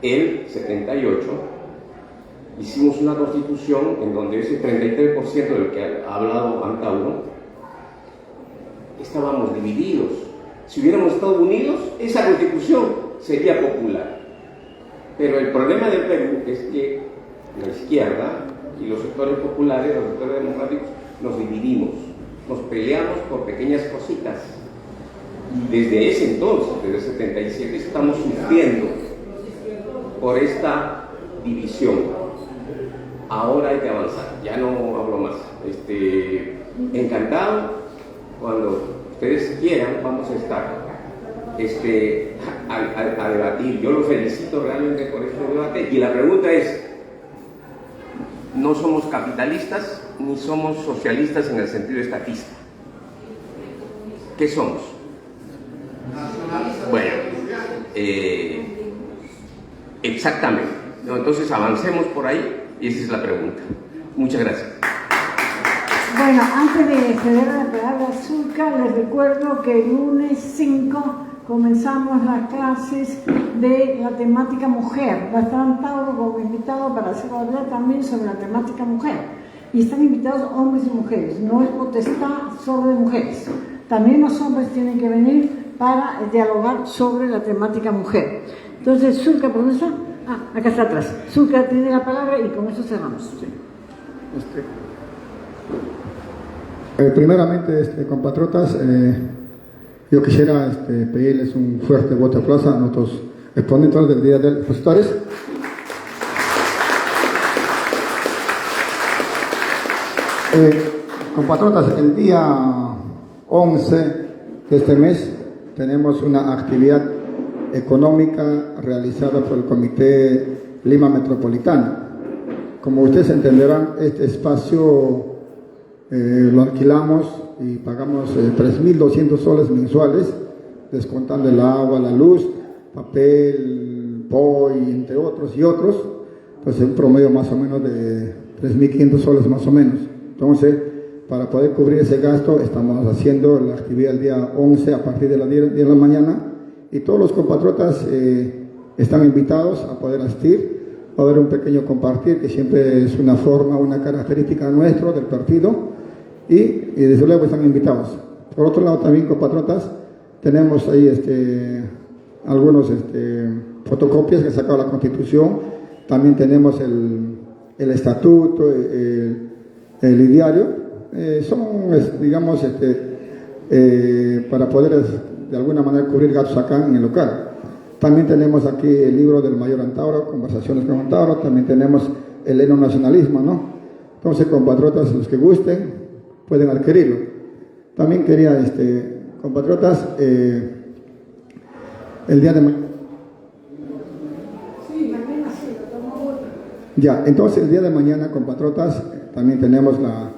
el 78 hicimos una constitución en donde ese 33% del que ha hablado Antauro, estábamos divididos. Si hubiéramos estado unidos, esa constitución sería popular. Pero el problema del Perú es que la izquierda y los sectores populares, los sectores democráticos, nos dividimos, nos peleamos por pequeñas cositas. Y desde ese entonces, desde el 77, estamos sufriendo por esta división. Ahora hay que avanzar, ya no hablo más. Encantado, cuando ustedes quieran, vamos a estar a debatir. Yo lo felicito realmente por este debate, y la pregunta es: no somos capitalistas ni somos socialistas en el sentido estatista. ¿Qué somos? Bueno, exactamente. No, entonces avancemos por ahí, y esa es la pregunta. Muchas gracias. Bueno, antes de ceder la palabra a Zulka, les recuerdo que el lunes 5 comenzamos las clases de la temática mujer. Va a estar Antauro como invitado para hacer hablar también sobre la temática mujer. Y están invitados hombres y mujeres. No es potestad sobre mujeres. También los hombres tienen que venir para dialogar sobre la temática mujer. Entonces, Zulka, profesor. Acá está atrás. Zulka tiene la palabra y con eso cerramos. Sí. Primeramente, compatriotas, yo quisiera pedirles un fuerte voto de aplauso a nuestros exponentes del Día de los Expositores. Compatriotas, el día 11 de este mes tenemos una actividad económica realizada por el Comité Lima Metropolitana. Como ustedes entenderán, este espacio lo alquilamos y pagamos 3.200 soles mensuales, descontando el agua, la luz, papel, POI, entre otros y otros, pues un promedio más o menos de 3.500 soles más o menos. Entonces, para poder cubrir ese gasto, estamos haciendo la actividad el día 11 a partir de las 10 de la mañana, y todos los compatriotas están invitados a poder asistir. Va a haber un pequeño compartir, que siempre es una forma, una característica nuestra del partido, y desde luego están invitados. Por otro lado, también, compatriotas, tenemos ahí algunos fotocopias que ha sacado la Constitución. También tenemos el estatuto, el ideario. Son, digamos, para poder de alguna manera cubrir gastos acá en el local. También tenemos aquí el libro del mayor Antauro, Conversaciones con Antauro. También tenemos el heno nacionalismo, ¿no? Entonces, compatriotas, los que gusten, pueden adquirirlo. También quería, compatriotas, el día de mañana. Sí, mañana sí, lo tomamos. Ya, entonces el día de mañana, compatriotas, también tenemos va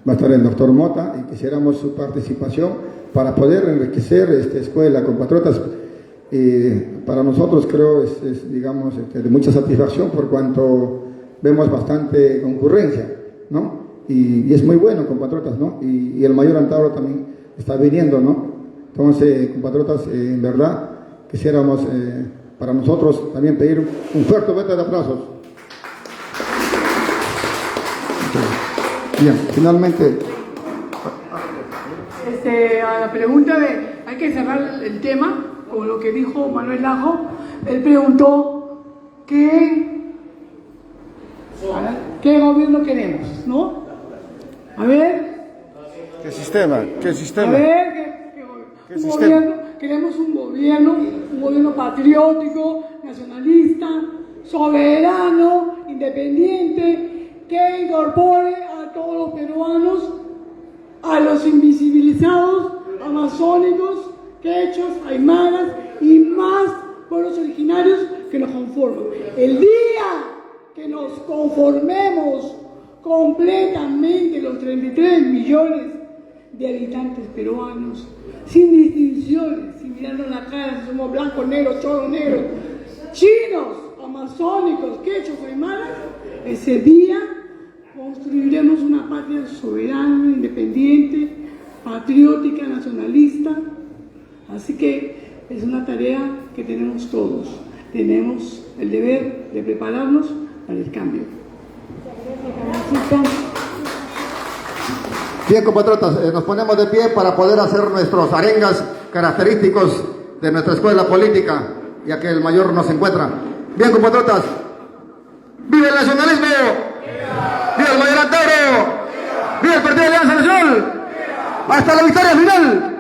a estar el doctor Mota, y quisiéramos su participación para poder enriquecer esta escuela, compatriotas. Para nosotros creo es digamos, de mucha satisfacción, por cuanto vemos bastante concurrencia, ¿no? Y es muy bueno, compatriotas, ¿no? Y el mayor Antauro también está viniendo, ¿no? Entonces, compatriotas, en verdad, quisiéramos para nosotros también pedir un fuerte voto de aplausos. Bien, finalmente. A la pregunta de, hay que cerrar el tema con lo que dijo Manuel Lajo. Él preguntó qué gobierno queremos, ¿no? A ver. ¿Qué sistema? ¿Qué sistema? A ver, ¿qué sistema? Queremos un gobierno patriótico, nacionalista, soberano, independiente, que incorpore a todos los peruanos, a los invisibilizados, amazónicos, quechos, aymaras y más pueblos originarios que nos conforman. El día que nos conformemos completamente los 33 millones de habitantes peruanos, sin distinciones, sin mirarnos la cara, si somos blancos, negros, choros, negros, chinos, amazónicos, quechos, aymaras, ese día construiremos una patria soberana, independiente, patriótica, nacionalista. Así que es una tarea que tenemos todos. Tenemos el deber de prepararnos para el cambio. Bien, compatriotas, nos ponemos de pie para poder hacer nuestros arengas característicos de nuestra escuela política, ya que el mayor nos encuentra. Bien, compatriotas, ¡viva el nacionalismo! ¡Viva el mayor Antauro! ¡Viva el Partido de Alianza Nacional! ¡Hasta la victoria final!